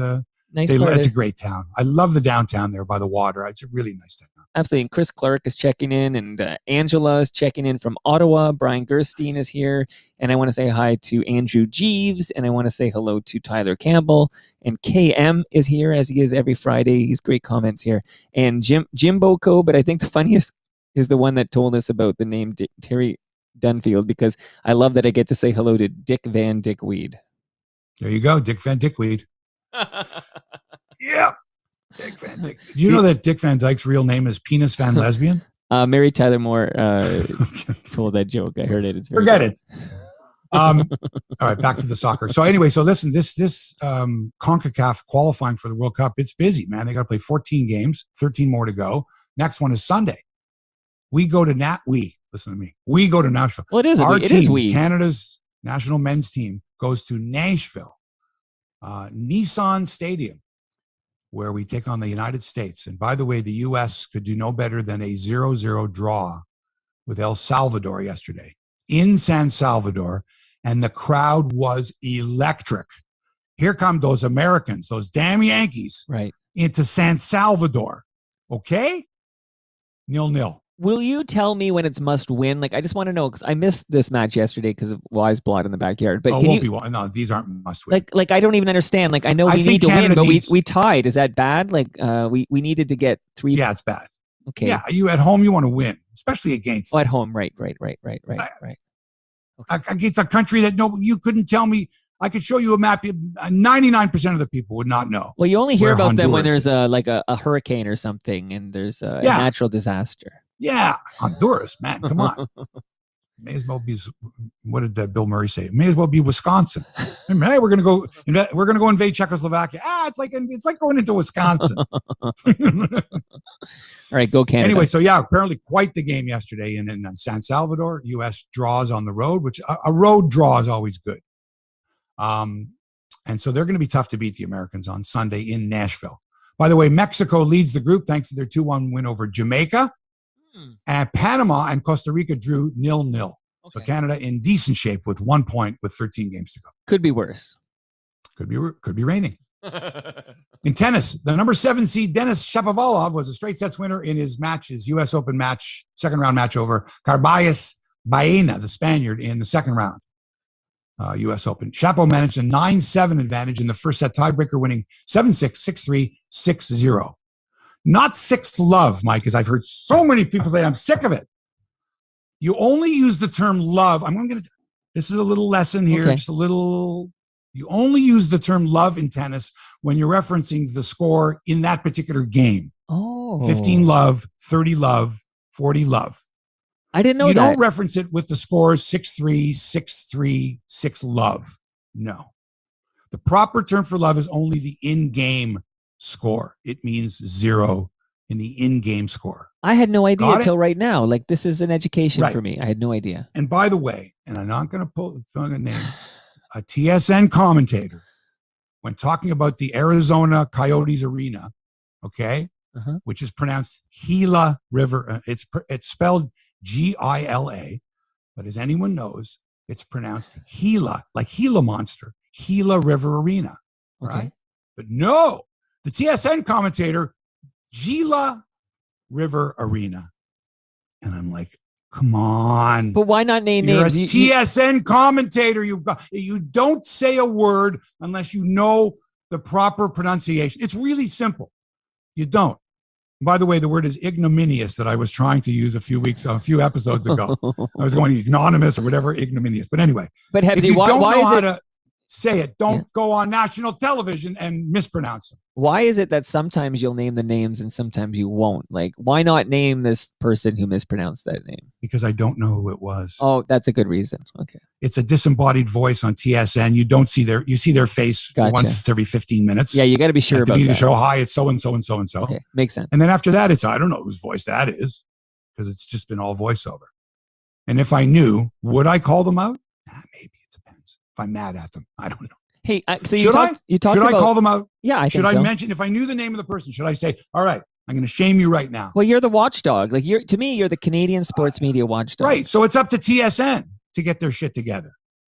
it's a great town. I love the downtown there by the water. It's a really nice town. Absolutely. And Chris Clark is checking in, and Angela is checking in from Ottawa. Brian Gerstein is here. And I want to say hi to Andrew Jeeves, and I want to say hello to Tyler Campbell. And KM is here, as he is every Friday. He's great comments here. And Jimbo Co, but I think the funniest is the one that told us about the name Terry Dunfield, because I love that I get to say hello to Dick Van Dickweed. There you go, Dick Van Dickweed. Yeah. Dick Van Dyke. Did you know that Dick Van Dyke's real name is Penis Van Lesbian? Mary Tyler Moore told that joke. I heard it. It's very Forget it. All right, back to the soccer. So anyway, so listen, this CONCACAF qualifying for the World Cup, it's busy, man. They got to play 14 games, 13 more to go. Next one is Sunday. We go to listen to me. We go to Nashville. Well, it is Canada's national men's team goes to Nashville, Nissan Stadium, where we take on the United States. And by the way, the U.S. could do no better than a 0-0 draw with El Salvador yesterday in San Salvador, and the crowd was electric. Here come those Americans, those damn Yankees, right into San Salvador. Okay? 0-0. Will you tell me when it's must win? Like, I just want to know, because I missed this match yesterday because of Wise Blot in the backyard. But no, these aren't must win. Like I don't even understand. Like, I know we need to win, but we tied. Is that bad? Like, we needed to get 3. Yeah, it's bad. Okay. Yeah, you at home, you want to win, especially against. Oh, at home, right. Okay. Against a country that you couldn't tell me. I could show you a map. 99% of the people would not know. Well, you only hear about them when there's a hurricane or something, and there's a natural disaster. Yeah, Honduras, man, come on. May as well be. What did Bill Murray say? May as well be Wisconsin. Hey, we're gonna go invade Czechoslovakia. It's like going into Wisconsin. right, go Canada. Anyway, so yeah, apparently quite the game yesterday in San Salvador. U.S. draws on the road, which a road draw is always good. And so they're going to be tough to beat the Americans on Sunday in Nashville. By the way, Mexico leads the group thanks to their 2-1 win over Jamaica. And Panama and Costa Rica drew 0-0. Okay. So Canada in decent shape with 1 point with 13 games to go. Could be worse. Could be raining. In tennis, the number 7 seed Denis Shapovalov was a straight sets winner in his U.S. Open match, second round match over Carballes Baena, the Spaniard, in the second round. U.S. Open. Chapo managed a 9-7 advantage in the first set tiebreaker, winning 7-6, 6-3, 6-0. Not 6-love, Mike, as I've heard so many people say. I'm sick of it. You only use the term love. This is a little lesson here. Okay. Just a little. You only use the term love in tennis when you're referencing the score in that particular game. Oh. 15 love, 30 love, 40 love. I didn't know that. You don't reference it with the scores 6-3, 6-3, 6 love. No. The proper term for love is only the in-game score. It means 0 in the in-game score. I had no idea until right now. Like, this is an education for me. I had no idea. And by the way, and I'm not going to pull the names, a TSN commentator, when talking about the Arizona Coyotes Arena, okay, which is pronounced Gila River. It's spelled Gila, but as anyone knows, it's pronounced Gila, like Gila Monster, Gila River Arena, right? But no, the TSN commentator, Gila River Arena. And I'm like, come on. But why not name You're names? a TSN commentator. You don't say a word unless you know the proper pronunciation. It's really simple. You don't. By the way, the word is ignominious that I was trying to use a few episodes ago. I was going ignominious or whatever, ignominious. But anyway, but if you don't know how to say it, don't go on national television and mispronounce them. Why is it that sometimes you'll name the names and sometimes you won't? Like, why not name this person who mispronounced that name? Because I don't know who it was. Oh, that's a good reason. Okay. It's a disembodied voice on TSN. You see their face once every 15 minutes. Yeah, you got to be sure about that. To show, hi, it's so-and-so and so-and-so. Okay, makes sense. And then after that, I don't know whose voice that is because it's just been all voiceover. And if I knew, would I call them out? Maybe it depends. If I'm mad at them, I don't know. Hey, so should I call them out? Yeah, should I mention, if I knew the name of the person, should I say, all right, I'm going to shame you right now? Well, you're the watchdog. Like, to me, you're the Canadian sports media watchdog. Right. So it's up to TSN to get their shit together.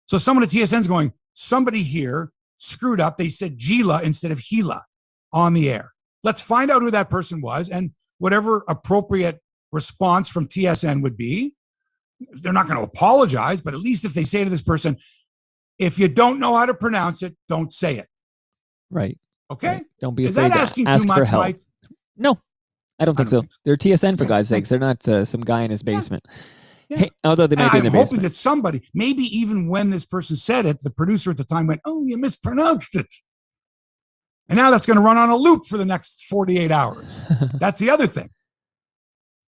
So someone at TSN's going, somebody here screwed up. They said Gila instead of Gila on the air. Let's find out who that person was, and whatever appropriate response from TSN would be. They're not going to apologize, but at least if they say to this person, if you don't know how to pronounce it, don't say it. Right. Okay. Right. Don't be afraid. Is that asking too much, Mike? No, I don't think so. They're TSN, for God's sakes. They're not some guy in his basement. Yeah. Hey, although they may be in the basement. I'm hoping that somebody, maybe even when this person said it, the producer at the time went, "Oh, you mispronounced it." And now that's going to run on a loop for the next 48 hours. That's the other thing.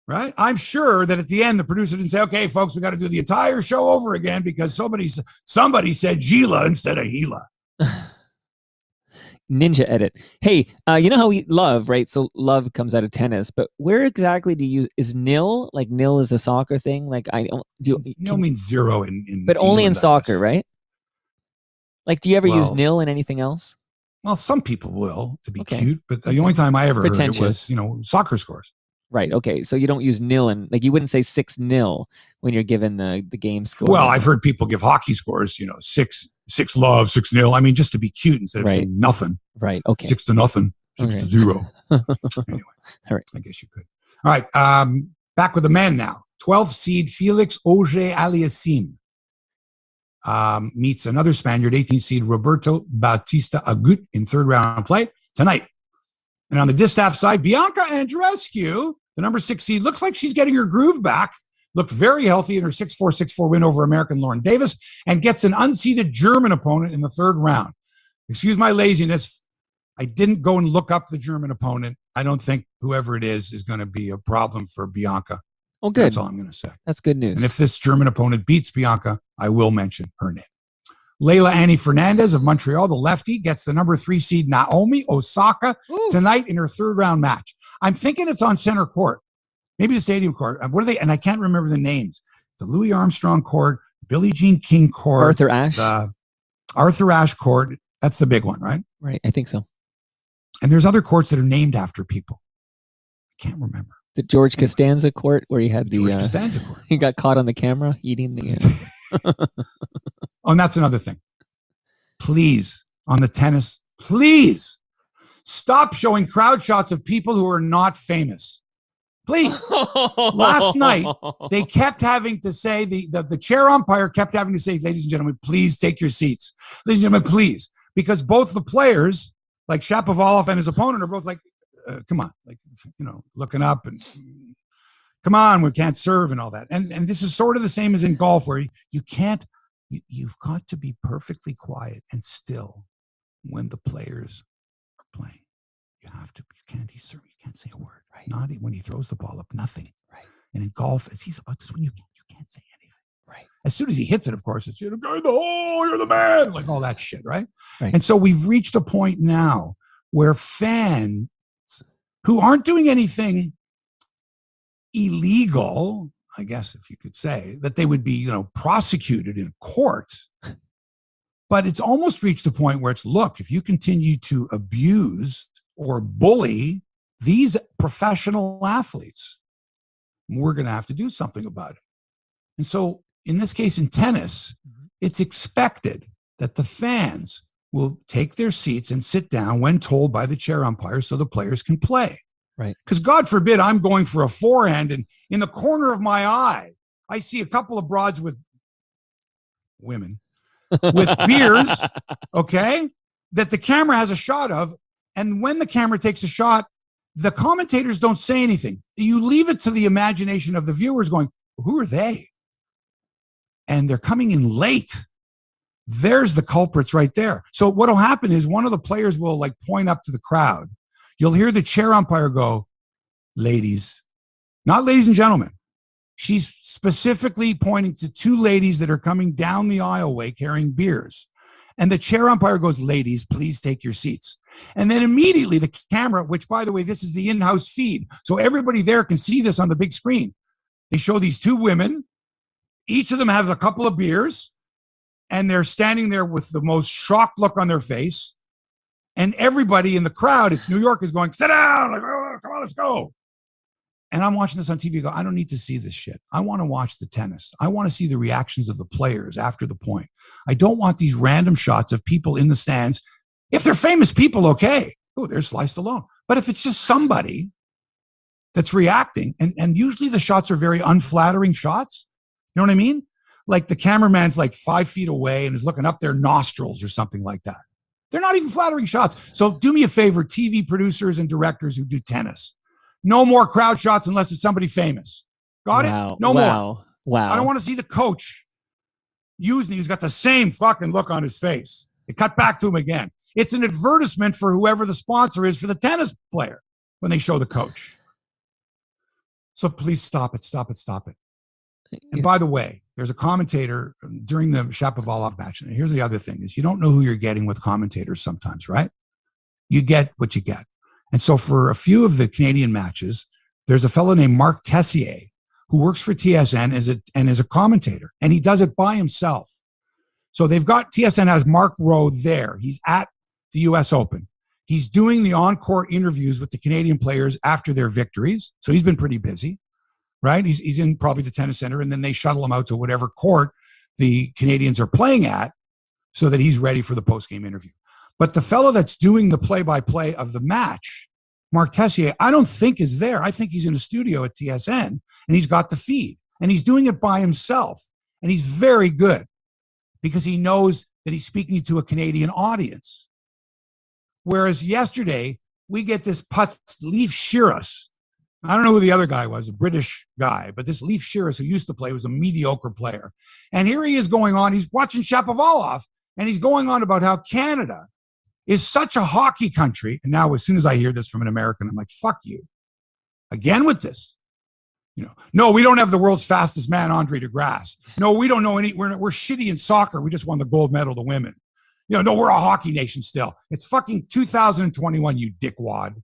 Right? I'm sure that at the end, the producer didn't say, okay, folks, we got to do the entire show over again because somebody said Gila instead of Gila. Ninja edit. Hey, you know how we love, right? So love comes out of tennis, but where exactly is nil? Like nil is a soccer thing? Like nil means 0 in but only in soccer, right? Like, do you ever use nil in anything else? Well, some people will, to be cute, but the only time I ever heard it was, soccer scores. Right. Okay. So you don't use nil, and like you wouldn't say 6-0 when you're given the game score. Well, I've heard people give hockey scores, 6 love, 6-0. I mean, just to be cute instead of saying nothing. Right. Okay. 6-0, 6-0. Anyway. All right. I guess you could. All right. Back with the man now. 12th seed Felix Auger-Aliassime meets another Spaniard, 18th seed Roberto Bautista Agut in third round play tonight. And on the distaff side, Bianca Andreescu, the number 6 seed, looks like she's getting her groove back. Looked very healthy in her 6-4, 6-4 win over American Lauren Davis and gets an unseeded German opponent in the third round. Excuse my laziness. I didn't go and look up the German opponent. I don't think whoever it is going to be a problem for Bianca. Oh, good. That's all I'm going to say. That's good news. And if this German opponent beats Bianca, I will mention her name. Leila Annie Fernandez of Montreal, the lefty, gets the number 3 seed Naomi Osaka tonight in her third round match. I'm thinking it's on center court, maybe the stadium court. What are they? And I can't remember the names. The Louis Armstrong court, Billie Jean King court, Arthur Ashe, the Arthur Ashe court. That's the big one, right? Right, I think so. And there's other courts that are named after people. I can't remember. The George Costanza court, where he had the George Costanza court. He got caught on the camera eating the. Oh, and that's another thing. Please, on the tennis, please stop showing crowd shots of people who are not famous. Please. Last night, they kept having to say, the chair umpire kept having to say, ladies and gentlemen, please take your seats. Ladies and gentlemen, please. Because both the players, like Shapovalov and his opponent, are both like, come on, like, looking up and come on, we can't serve and all that. And this is sort of the same as in golf, where you can't, you've got to be perfectly quiet and still when the players are playing. You have to, you can't say a word. Right. Not when he throws the ball up, nothing. Right. And in golf, as he's about to swing, you can't say anything. Right. As soon as he hits it, of course, it's, go in the hole, you're the man, like all that shit, right? And so we've reached a point now where fans who aren't doing anything illegal, I guess if you could say, that they would be, prosecuted in court. But it's almost reached the point where it's, look, if you continue to abuse or bully these professional athletes, we're going to have to do something about it. And so in this case, in tennis, it's expected that the fans will take their seats and sit down when told by the chair umpire so the players can play. Right. Because God forbid I'm going for a forehand and in the corner of my eye, I see a couple of broads with women with beers, okay, that the camera has a shot of. And when the camera takes a shot, the commentators don't say anything. You leave it to the imagination of the viewers going, who are they? And they're coming in late. There's the culprits right there. So what'll happen is one of the players will like point up to the crowd. You'll hear the chair umpire go, ladies, not ladies and gentlemen. She's specifically pointing to 2 ladies that are coming down the aisleway carrying beers. And the chair umpire goes, ladies, please take your seats. And then immediately the camera, which by the way, this is the in-house feed. So everybody there can see this on the big screen. They show these 2 women. Each of them has a couple of beers. And they're standing there with the most shocked look on their face. And everybody in the crowd, it's New York, is going, sit down. Like, oh, come on, let's go. And I'm watching this on TV. I don't need to see this shit. I want to watch the tennis. I want to see the reactions of the players after the point. I don't want these random shots of people in the stands. If they're famous people, okay. Oh, there's Sly Stallone. But if it's just somebody that's reacting, and usually the shots are very unflattering shots. You know what I mean? Like the cameraman's like 5 feet away and is looking up their nostrils or something like that. They're not even flattering shots. So do me a favor, TV producers and directors who do tennis. No more crowd shots unless it's somebody famous. Got it? No more. Wow. I don't want to see the coach using, he's got the same fucking look on his face. It cut back to him again. It's an advertisement for whoever the sponsor is for the tennis player when they show the coach. So please stop it. And by the way, there's a commentator during the Shapovalov match. And here's the other thing is you don't know who you're getting with commentators sometimes, right? You get what you get. And so for a few of the Canadian matches, there's a fellow named Mark Tessier who works for TSN as a commentator, and he does it by himself. So they've got, TSN has Mark Rowe there. He's at the US Open. He's doing the on-court interviews with the Canadian players after their victories. So he's been pretty busy, right? He's in probably the tennis center, and then they shuttle him out to whatever court the Canadians are playing at so that he's ready for the post-game interview. But the fellow that's doing the play-by-play of the match, Mark Tessier, I don't think is there. I think he's in a studio at TSN, and he's got the feed. And he's doing it by himself. And he's very good because he knows that he's speaking to a Canadian audience. Whereas yesterday, we get this putz, Leif Shiras. I don't know who the other guy was, a British guy, but this Leif Shiras who used to play was a mediocre player. And here he is going on, he's watching Shapovalov, and he's going on about how Canada is such a hockey country. And now as soon as I hear this from an American, I'm like, fuck you. Again with this. No, we don't have the world's fastest man, Andre DeGrasse. No, we don't know any. We're shitty in soccer. We just won the gold medal to women. No, we're a hockey nation still. It's fucking 2021, you dickwad.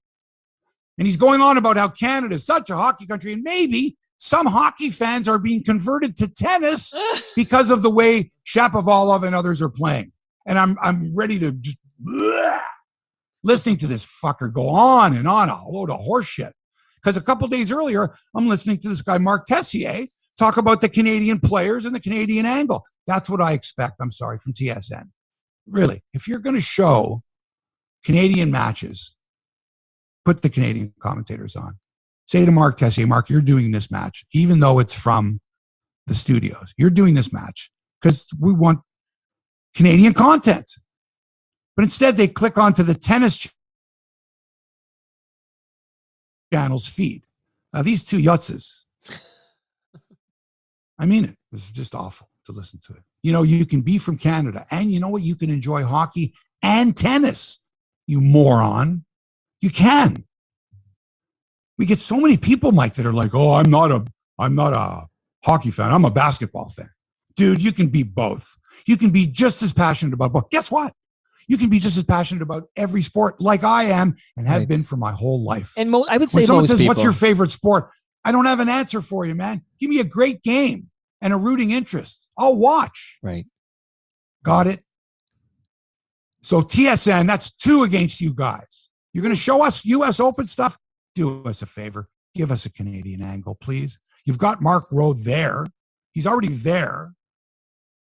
And he's going on about how Canada is such a hockey country, and maybe some hockey fans are being converted to tennis because of the way Shapovalov and others are playing. And I'm ready to just listening to this fucker go on and on, a load of horse shit. Because a couple days earlier, I'm listening to this guy, Mark Tessier, talk about the Canadian players and the Canadian angle. That's what I expect, I'm sorry, from TSN. Really, if you're going to show Canadian matches, put the Canadian commentators on. Say to Mark Tessier, Mark, you're doing this match, even though it's from the studios. You're doing this match because we want Canadian content. But instead, they click onto the tennis channel's feed. Now, these two yutzes, I mean it was just awful to listen to it. You can be from Canada, and you know what? You can enjoy hockey and tennis, you moron. You can. We get so many people, Mike, that are like, oh, I'm not a hockey fan. I'm a basketball fan. Dude, you can be both. You can be just as passionate about both. Guess what? You can be just as passionate about every sport like I am and have been for my whole life. And I would say when someone most says, people, what's your favorite sport? I don't have an answer for you, man. Give me a great game and a rooting interest. I'll watch. Right. Got it? So TSN, that's 2 against you guys. You're going to show us U.S. Open stuff? Do us a favor. Give us a Canadian angle, please. You've got Mark Rowe there. He's already there.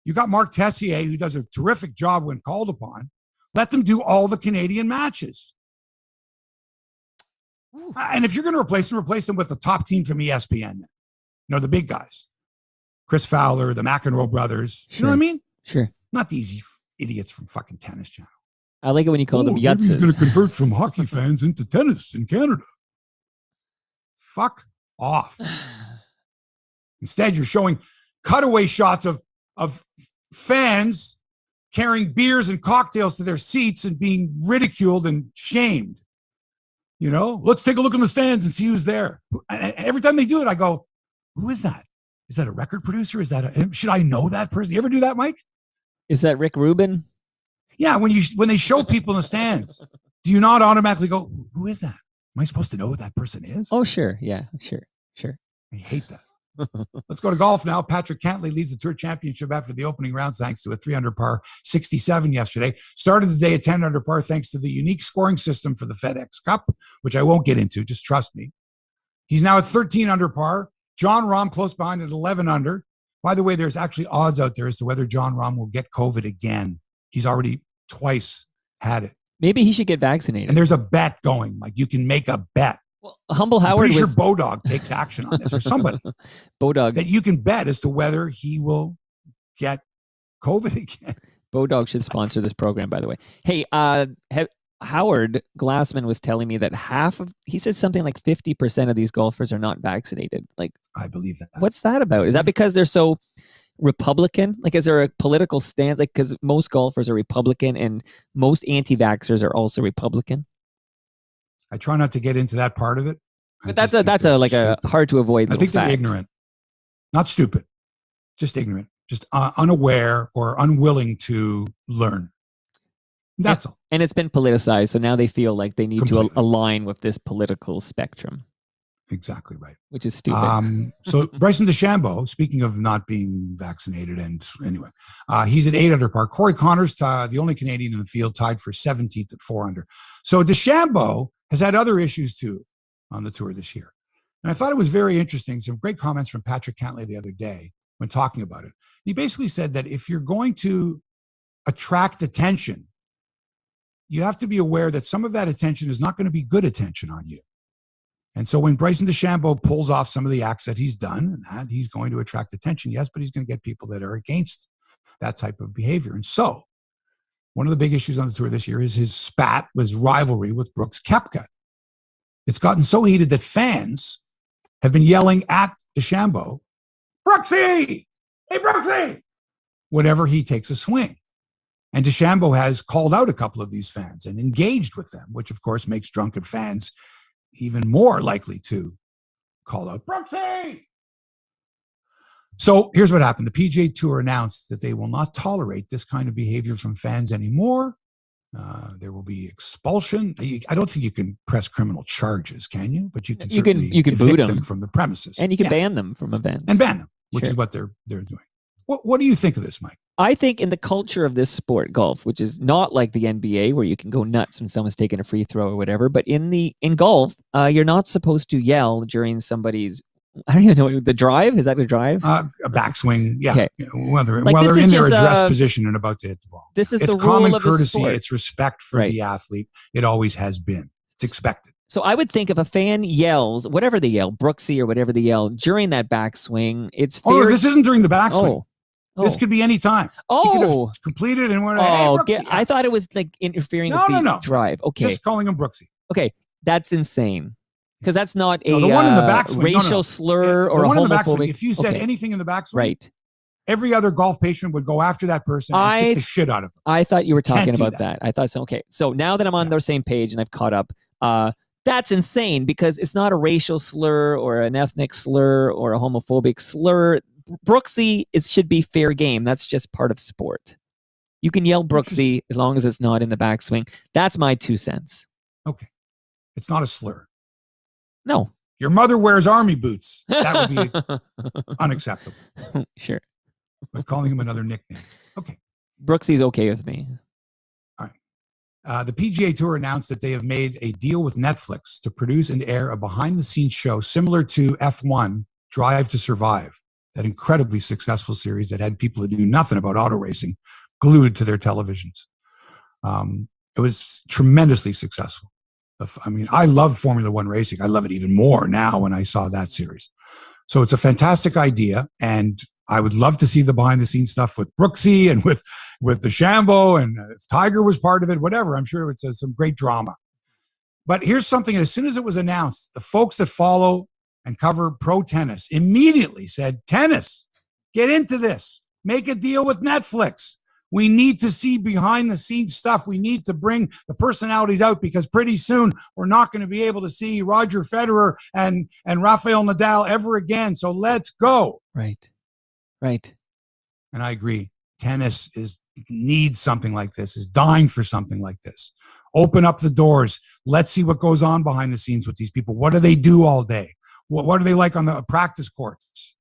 You got Mark Tessier, who does a terrific job when called upon. Let them do all the Canadian matches. Ooh. And if you're going to replace them with the top team from ESPN. The big guys. Chris Fowler, the McEnroe brothers. Sure. You know what I mean? Sure. Not these idiots from fucking Tennis Channel. I like it when you call them yutzes. He's going to convert from hockey fans into tennis in Canada. Fuck off. Instead, you're showing cutaway shots of fans carrying beers and cocktails to their seats and being ridiculed and shamed. Let's take a look in the stands and see who's there. And every time they do it, I go, who is that? Is that a record producer? Should I know that person? You ever do that, Mike? Is that Rick Rubin? Yeah, when they show people in the stands, do you not automatically go, who is that? Am I supposed to know who that person is? Oh, sure. Yeah, sure. I hate that. Let's go to golf now. Patrick Cantlay leads the Tour Championship after the opening rounds thanks to a 3-under par 67 yesterday. Started the day at 10-under par thanks to the unique scoring system for the FedEx Cup, which I won't get into. Just trust me. He's now at 13-under par. John Rahm close behind at 11-under. By the way, there's actually odds out there as to whether John Rahm will get COVID again. He's already twice had it. Maybe he should get vaccinated. And there's a bet going. Like, you can make a bet. Well, Humble Howard. I'm pretty sure Bodog takes action on this, or somebody. Bodog. That you can bet as to whether he will get COVID again. Bodog should sponsor this program, by the way. Hey, Howard Glassman was telling me that he says something like 50% of these golfers are not vaccinated. Like, I believe that. What's that about? Is that because they're so Republican? Like, is there a political stance? Like, because most golfers are Republican and most anti-vaxxers are also Republican. I try not to get into that part of it. But that's a hard to avoid. I think they're ignorant, not stupid, just ignorant, just unaware or unwilling to learn. That's all. And it's been politicized, so now they feel like they need to align with this political spectrum. Exactly right. Which is stupid. So Bryson DeChambeau, speaking of not being vaccinated, and anyway, he's at 8-under par. Corey Connors, the only Canadian in the field, tied for 17th at 4-under. So DeChambeau has had other issues too on the tour this year. And I thought it was very interesting. Some great comments from Patrick Cantlay the other day when talking about it. He basically said that if you're going to attract attention, you have to be aware that some of that attention is not going to be good attention on you. And so when Bryson DeChambeau pulls off some of the acts that he's done, that he's going to attract attention, yes, but he's going to get people that are against that type of behavior. And so one of the big issues on the tour this year is his rivalry with Brooks Koepka. It's gotten so heated that fans have been yelling at DeChambeau, Brooksie! Hey, Brooksie! Whenever he takes a swing. And DeChambeau has called out a couple of these fans and engaged with them, which of course makes drunken fans even more likely to call out Brooksie. So here's what happened. The PGA Tour announced that they will not tolerate this kind of behavior from fans anymore. There will be expulsion. I don't think you can press criminal charges, can you? But you can certainly boot evict them from the premises. And you can ban them from events. And ban them, which is what they're doing. What do you think of this, Mike? I think in the culture of this sport, golf, which is not like the NBA where you can go nuts when someone's taking a free throw or whatever, but in golf, you're not supposed to yell during somebody's, I don't even know, the drive? Is that a drive? A backswing, yeah. Okay. While they're in their address position and about to hit the ball. This is it's the common rule of courtesy. the sport. It's respect for the athlete. It always has been. It's expected. So I would think if a fan yells, whatever they yell, Brooksie or whatever they yell, during that backswing, it's fair. Oh, this isn't during the backswing. This could be any time. Oh, he could have completed and went. I thought it was like interfering with the drive. Okay, just calling him Brooksie. Okay, that's insane. Because that's not a the one in the backswing, racial slur or a homophobic. If you said anything in the backswing, right, every other golf patron would go after that person and kick the shit out of him. I thought you were talking about that. I thought so. Okay, so now that I'm on the same page and I've caught up, that's insane because it's not a racial slur or an ethnic slur or a homophobic slur. Brooksie should be fair game. That's just part of sport. You can yell Brooksie as long as it's not in the backswing. That's my 2 cents. Okay, it's not a slur. No. Your mother wears army boots. That would be unacceptable. Sure. But calling him another nickname. Okay. Brooksie's okay with me. All right. The PGA Tour announced that they have made a deal with Netflix to produce and air a behind-the-scenes show similar to F1 Drive to Survive, that incredibly successful series that had people who knew nothing about auto racing glued to their televisions. It was tremendously successful. I mean, I love Formula One racing. I love it even more now when I saw that series. So it's a fantastic idea, and I would love to see the behind-the-scenes stuff with Brooksie and with DeChambeau, and if Tiger was part of it, whatever. I'm sure it's some great drama. But here's something: as soon as it was announced, the folks that follow and cover pro tennis immediately said, "Tennis, get into this. Make a deal with Netflix. We need to see behind-the-scenes stuff. We need to bring the personalities out because pretty soon we're not going to be able to see Roger Federer and Rafael Nadal ever again. So let's go." Right. And I agree. Tennis needs something like this, is dying for something like this. Open up the doors. Let's see what goes on behind the scenes with these people. What do they do all day? What are they like on the practice courts?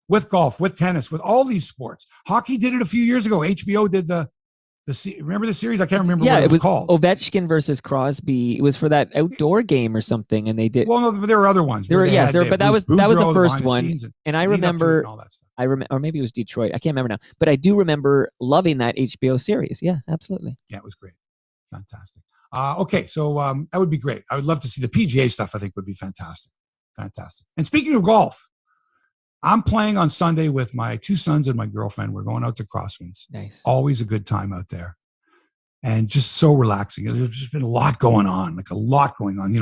With golf, with tennis, with all these sports. Hockey did it a few years ago. HBO did remember the series? I can't remember what it was called. Ovechkin versus Crosby. It was for that outdoor game or something, and they did. Well, no, there were other ones. But that was the first one. And I remember, or maybe it was Detroit. I can't remember now. But I do remember loving that HBO series. Yeah, absolutely. Yeah, it was great. Fantastic. Okay, so that would be great. I would love to see the PGA stuff. I think would be fantastic. Fantastic. And speaking of golf, I'm playing on Sunday with my 2 sons and my girlfriend. We're going out to Crosswinds. Nice. Always a good time out there. And just so relaxing. There's just been a lot going on,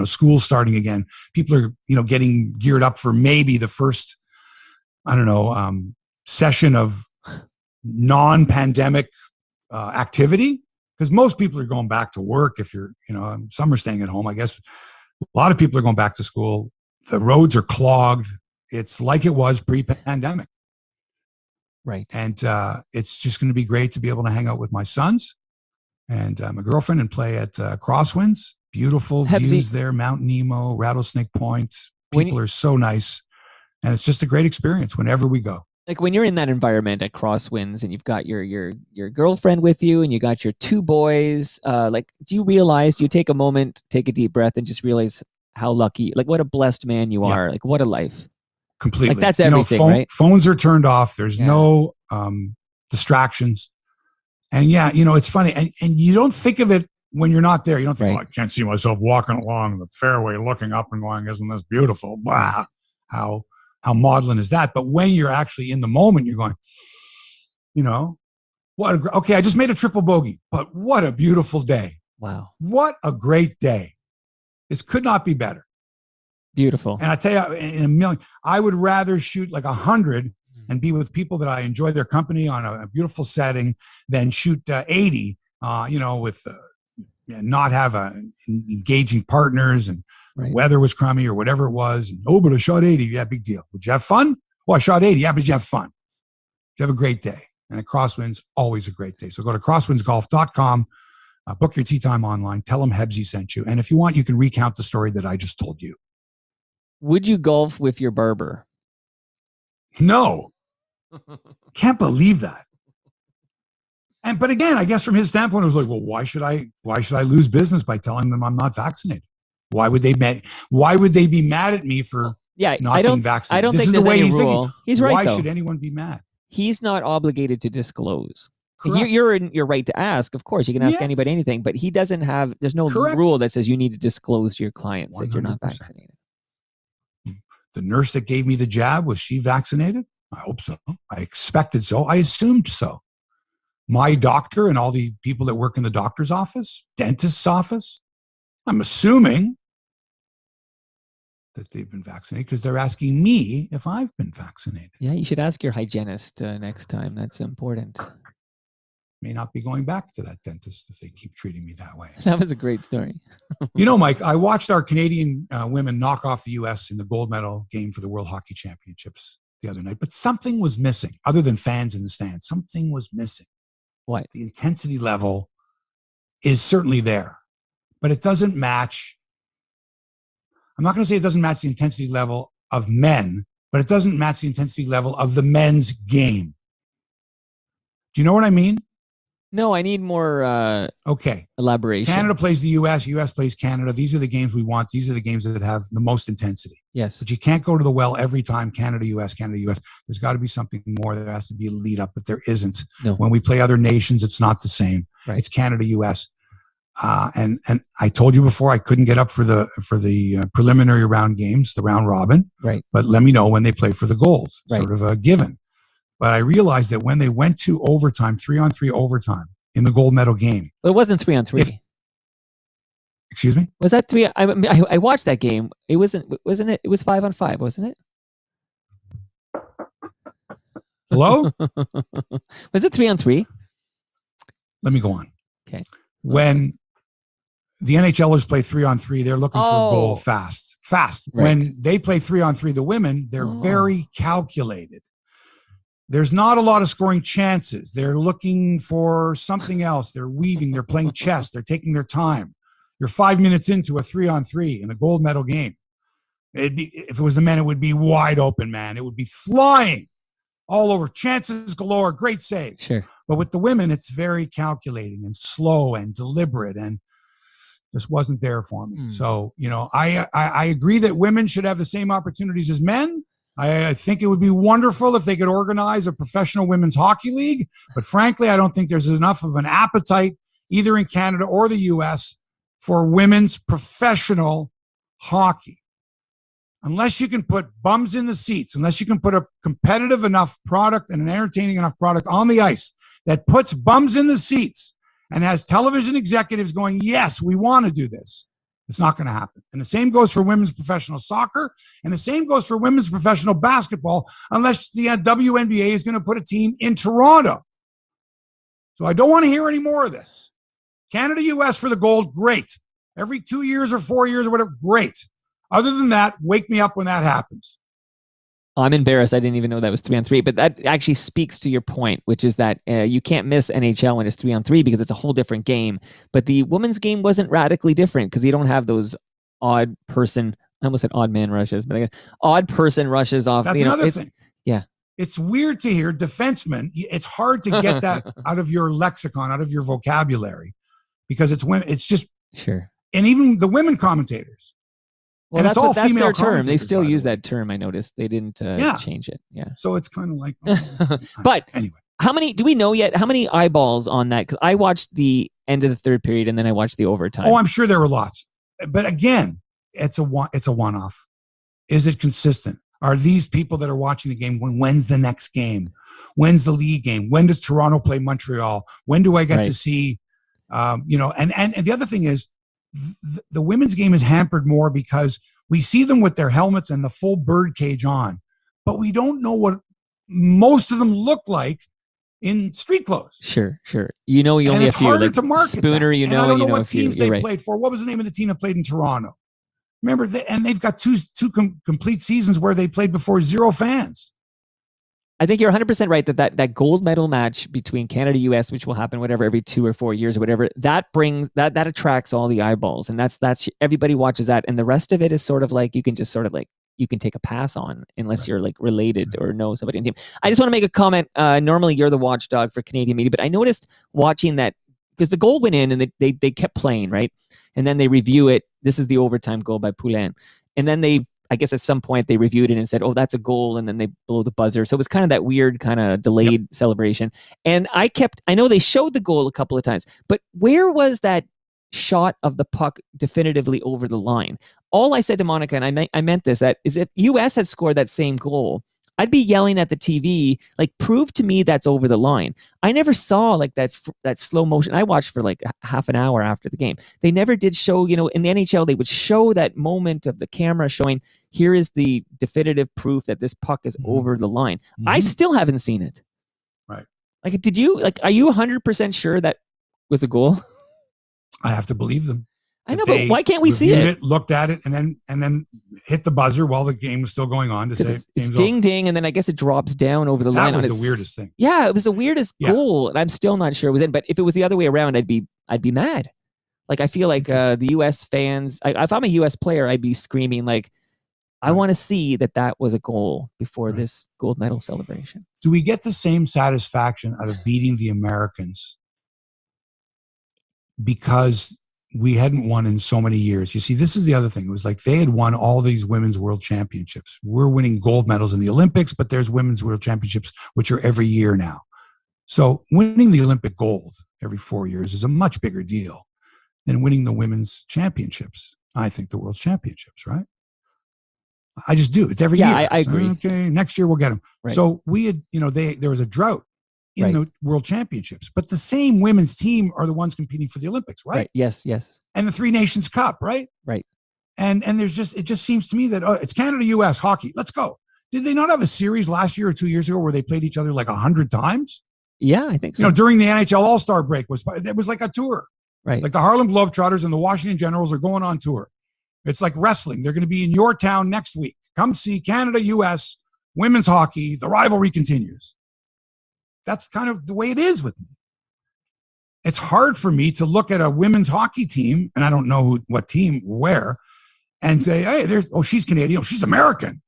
school's starting again. People are, getting geared up for maybe the first, session of non-pandemic activity. Because most people are going back to work. If you're, some are staying at home, I guess. A lot of people are going back to school. The roads are clogged. It's like it was pre-pandemic. Right. And it's just going to be great to be able to hang out with my sons and my girlfriend and play at Crosswinds. Beautiful views there, Mount Nemo, Rattlesnake Point. People are so nice. And it's just a great experience whenever we go. Like when you're in that environment at Crosswinds and you've got your girlfriend with you and you got your 2 boys, do you take a moment, take a deep breath and just realize how lucky, what a blessed man you are. Like what a life. Completely. That's everything, right? Phones are turned off. There's no distractions. And it's funny. And you don't think of it when you're not there. You don't think, I can't see myself walking along the fairway, looking up and going, isn't this beautiful? Wow. How maudlin is that? But when you're actually in the moment, you're going, okay, I just made a triple bogey, but what a beautiful day. Wow. What a great day. This could not be better. Beautiful. And I tell you, in a million, I would rather shoot 100 and be with people that I enjoy their company on a beautiful setting than shoot 80, with not have engaging partners, and the weather was crummy or whatever it was. And, oh, but I shot 80. Yeah, big deal. Would you have fun? Well, I shot 80. Yeah, but you have fun. You have a great day. And at Crosswinds, always a great day. So go to crosswindsgolf.com, book your tee time online, tell them Hebsy sent you. And if you want, you can recount the story that I just told you. Would you golf with your barber? No. Can't believe that. But again, I guess from his standpoint, it was like, well, why should I lose business by telling them I'm not vaccinated? Why would they be mad at me for not being vaccinated? I don't think there's any rule. He's right. Why should anyone be mad? He's not obligated to disclose. Correct. You're in your right to ask. Of course, you can ask anybody anything, but he doesn't have. There's no rule that says you need to disclose to your clients 100%. That you're not vaccinated. The nurse that gave me the jab, was she vaccinated? I hope so. I expected so. I assumed so. My doctor and all the people that work in the doctor's office, dentist's office, I'm assuming that they've been vaccinated because they're asking me if I've been vaccinated. Yeah, you should ask your hygienist next time. That's important. May not be going back to that dentist if they keep treating me that way. That was a great story. You know, Mike, I watched our Canadian women knock off the U.S. in the gold medal game for the World Hockey Championships the other night, but something was missing other than fans in the stands. Something was missing. What? The intensity level is certainly there, but it doesn't match. I'm not going to say it doesn't match the intensity level of men, but it doesn't match the intensity level of the men's game. Do you know what I mean? No, I need more elaboration. Canada plays the U.S., U.S. plays Canada. These are the games we want. These are the games that have the most intensity. Yes. But you can't go to the well every time, Canada, U.S., Canada, U.S. There's got to be something more. There has to be a lead up, but there isn't. No. When we play other nations, it's not the same. Right. It's Canada, U.S. And I told you before I couldn't get up for the preliminary round games, the round robin. Right. But let me know when they play for the gold. Right. Sort of a given. But I realized that when they went to overtime, 3-on-3 overtime in the gold medal game. Well, it wasn't 3-on-3. Excuse me? Was that 3? I watched that game. It wasn't it? It was 5-on-5, wasn't it? Hello? Was it 3-on-3? Let me go on. Okay. When the NHLers play 3-on-3, they're looking for a goal fast. Right. When they play 3-on-3, the women, they're very calculated. There's not a lot of scoring chances. They're looking for something else. They're weaving. They're playing chess. They're taking their time. You're 5 minutes into a 3-on-3 in a gold medal game. If it was the men, it would be wide open, man. It would be flying all over. Chances galore. Great save. Sure. But with the women, it's very calculating and slow and deliberate, and just wasn't there for me. So, you know, I agree that women should have the same opportunities as men. I think it would be wonderful if they could organize a professional women's hockey league. But frankly, I don't think there's enough of an appetite either in Canada or the U.S. for women's professional hockey. Unless you can put bums in the seats, unless you can put a competitive enough product and an entertaining enough product on the ice that puts bums in the seats and has television executives going, yes, we want to do this. It's not going to happen. And the same goes for women's professional soccer, and the same goes for women's professional basketball, unless the WNBA is going to put a team in Toronto. So I don't want to hear any more of this. Canada, U.S. for the gold, great. Every 2 years or 4 years or whatever, great. Other than that, wake me up when that happens. I'm embarrassed. I didn't even know that was 3-on-3, but that actually speaks to your point, which is that you can't miss NHL when it's 3-on-3 because it's a whole different game. But the women's game wasn't radically different because you don't have those odd person, I almost said odd man rushes, but I guess odd person rushes off. That's another thing. Yeah. It's weird to hear defensemen. It's hard to get that out of your lexicon, out of your vocabulary, because it's women. It's just, sure. And even the women commentators. Well, that's their term. They still use that term. I noticed they didn't change it. Yeah. So it's kind of like, but anyway, do we know yet how many eyeballs on that? Because I watched the end of the third period and then I watched the overtime. Oh, I'm sure there were lots. But again, it's a one-off. Is it consistent? Are these people that are watching the game, when's the next game? When's the league game? When does Toronto play Montreal? When do I get to see, and the other thing is, the women's game is hampered more because we see them with their helmets and the full bird cage on, but we don't know what most of them look like in street clothes. Sure. You know, you and only it's a few. harder Like to market Spooner, that. you And know, I don't know a what few. teams they right. played for. What was the name of the team that played in Toronto? Remember, and they've got two complete seasons where they played before 0 fans. I think you're 100% right that gold medal match between Canada US, which will happen whatever every 2 or 4 years or whatever, that brings that attracts all the eyeballs, and that's everybody watches that, and the rest of it is sort of like you can just sort of like you can take a pass on unless you're like related or know somebody in the team. I just want to make a comment. Normally you're the watchdog for Canadian media, but I noticed watching that because the goal went in and they kept playing, right? And then they review it. This is the overtime goal by Poulin. And then I guess at some point they reviewed it and said, oh, that's a goal. And then they blow the buzzer. So it was kind of that weird kind of delayed celebration. And I know they showed the goal a couple of times, but where was that shot of the puck definitively over the line? All I said to Monica, and I meant this, that is if US had scored that same goal, I'd be yelling at the TV, like, prove to me that's over the line. I never saw like that slow motion. I watched for like half an hour after the game. They never did show, in the NHL, they would show that moment of the camera showing, here is the definitive proof that this puck is over the line. I still haven't seen it. Right. Like, are you 100% sure that was a goal? I have to believe them. I know, but why can't we see it? Looked at it, and then hit the buzzer while the game was still going on to say it's ding ding, and then I guess it drops down over the line. That was the weirdest thing. Yeah, it was the weirdest goal, and I'm still not sure it was in. But if it was the other way around, I'd be mad. Like, I feel like the U.S. fans. If I'm a U.S. player, I'd be screaming like, I want to see that was a goal before this gold medal celebration. Do we get the same satisfaction out of beating the Americans because we hadn't won in so many years? You see, this is the other thing. It was like they had won all these women's world championships. We're winning gold medals in the Olympics, but there's women's world championships, which are every year now. So winning the Olympic gold every 4 years is a much bigger deal than winning the women's championships. I think the world championships, right? I just do. It's every year. I agree. Okay, next year we'll get them. Right. So we had, there was a drought in the world championships, but the same women's team are the ones competing for the Olympics, right? Yes. And the 3 Nations Cup, right? Right. And it just seems to me that it's Canada, US hockey. Let's go. Did they not have a series last year or 2 years ago where they played each other like 100 times? Yeah, I think so. During the NHL All-Star break it was like a tour. Right. Like the Harlem Globetrotters and the Washington Generals are going on tour. It's like wrestling. They're going to be in your town next week. Come see Canada, US, women's hockey. The rivalry continues. That's kind of the way it is with me. It's hard for me to look at a women's hockey team, and I don't know what team, where, and say, hey, she's Canadian. She's American.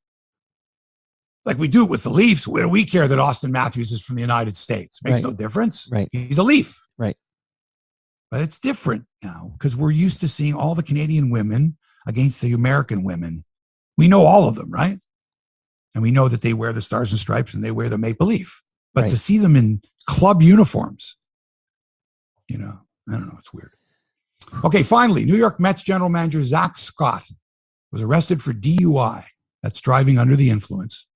Like we do it with the Leafs. Where do we care that Austin Matthews is from the United States? Makes no difference. Right. He's a Leaf. Right. But it's different now because we're used to seeing all the Canadian women against the American women. We know all of them, right? And we know that they wear the Stars and Stripes and they wear the Maple Leaf. But to see them in club uniforms, I don't know. It's weird. Okay, finally, New York Mets general manager Zach Scott was arrested for DUI. That's driving under the influence.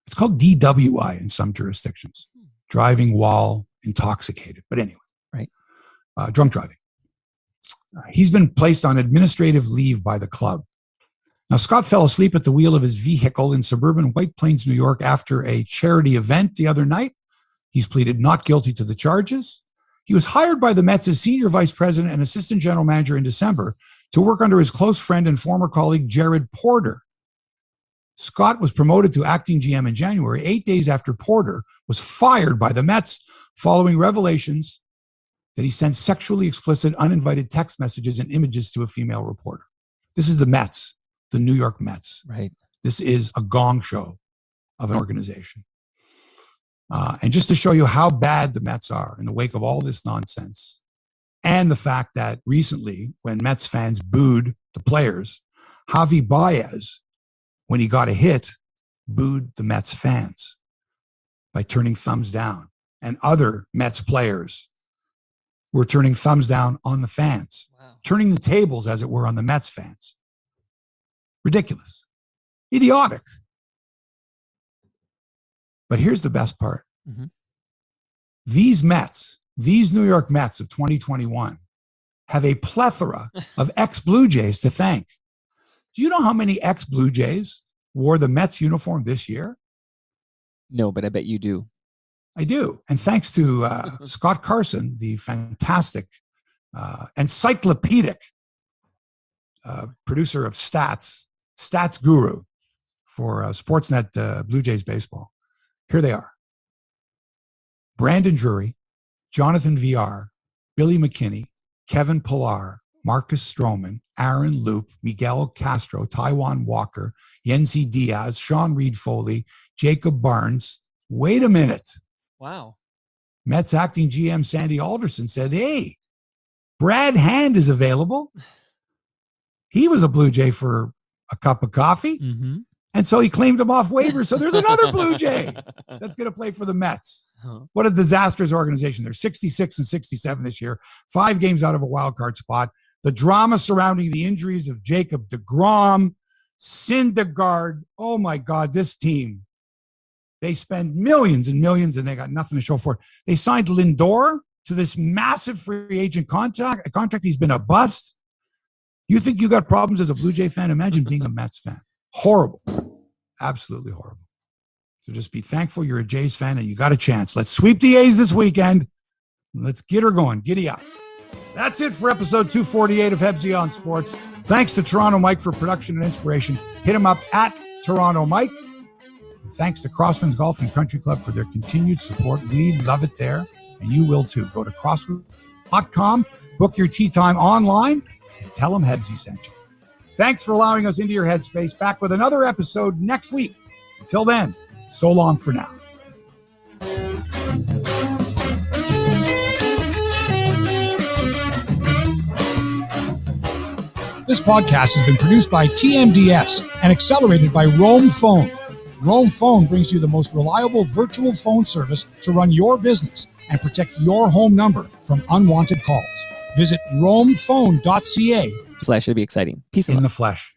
It's called DWI in some jurisdictions, driving while intoxicated. But anyway, drunk driving. He's been placed on administrative leave by the club. Now, Scott fell asleep at the wheel of his vehicle in suburban White Plains, New York, after a charity event the other night. He's pleaded not guilty to the charges. He was hired by the Mets as senior vice president and assistant general manager in December to work under his close friend and former colleague, Jared Porter. Scott was promoted to acting GM in January, 8 days after Porter was fired by the Mets following revelations that he sent sexually explicit, uninvited text messages and images to a female reporter. This is the Mets, the New York Mets. Right. This is a gong show of an organization. And just to show you how bad the Mets are in the wake of all this nonsense, and the fact that recently, when Mets fans booed the players, Javi Baez, when he got a hit, booed the Mets fans by turning thumbs down. And other Mets players were turning thumbs down on the fans, turning the tables, as it were, on the Mets fans. Ridiculous. Idiotic. But here's the best part. These Mets, these New York Mets of 2021, have a plethora of ex-Blue Jays to thank. Do you know how many ex-Blue Jays wore the Mets uniform this year? No, but I bet you do. I do. And thanks to Scott Carson, the fantastic encyclopedic producer of stats guru for Sportsnet Blue Jays baseball. Here they are. Brandon Drury, Jonathan VR, Billy McKinney, Kevin Pillar, Marcus Stroman, Aaron Loop, Miguel Castro, Taiwan Walker, Yensi Diaz, Sean Reed Foley, Jacob Barnes. Wait a minute. Wow. Mets acting GM Sandy Alderson said, hey, Brad Hand is available. He was a Blue Jay for a cup of coffee. Mm-hmm. And so he claimed him off waivers. So there's another Blue Jay that's going to play for the Mets. What a disastrous organization. They're 66 and 67 this year, 5 games out of a wild card spot. The drama surrounding the injuries of Jacob deGrom, Syndergaard. Oh my God, this team. They spend millions and millions and they got nothing to show for it. They signed Lindor to this massive free agent contract. He's been a bust. You think you got problems as a Blue Jay fan? Imagine being a Mets fan. Horrible. Absolutely horrible. So just be thankful you're a Jays fan and you got a chance. Let's sweep the A's this weekend. Let's get her going. Giddy up. That's it for episode 248 of Hebsy on Sports. Thanks to Toronto Mike for production and inspiration. Hit him up at Toronto Mike. And thanks to Crosswinds Golf and Country Club for their continued support. We love it there, and you will too. Go to crosswinds.com, book your tee time online, and tell them Hebsy sent you. Thanks for allowing us into your headspace. Back with another episode next week. Until then, so long for now. This podcast has been produced by TMDS and accelerated by Roam Phone. Roam Phone brings you the most reliable virtual phone service to run your business and protect your home number from unwanted calls. Visit roamphone.ca. Flesh, it'd be exciting. Peace in the flesh.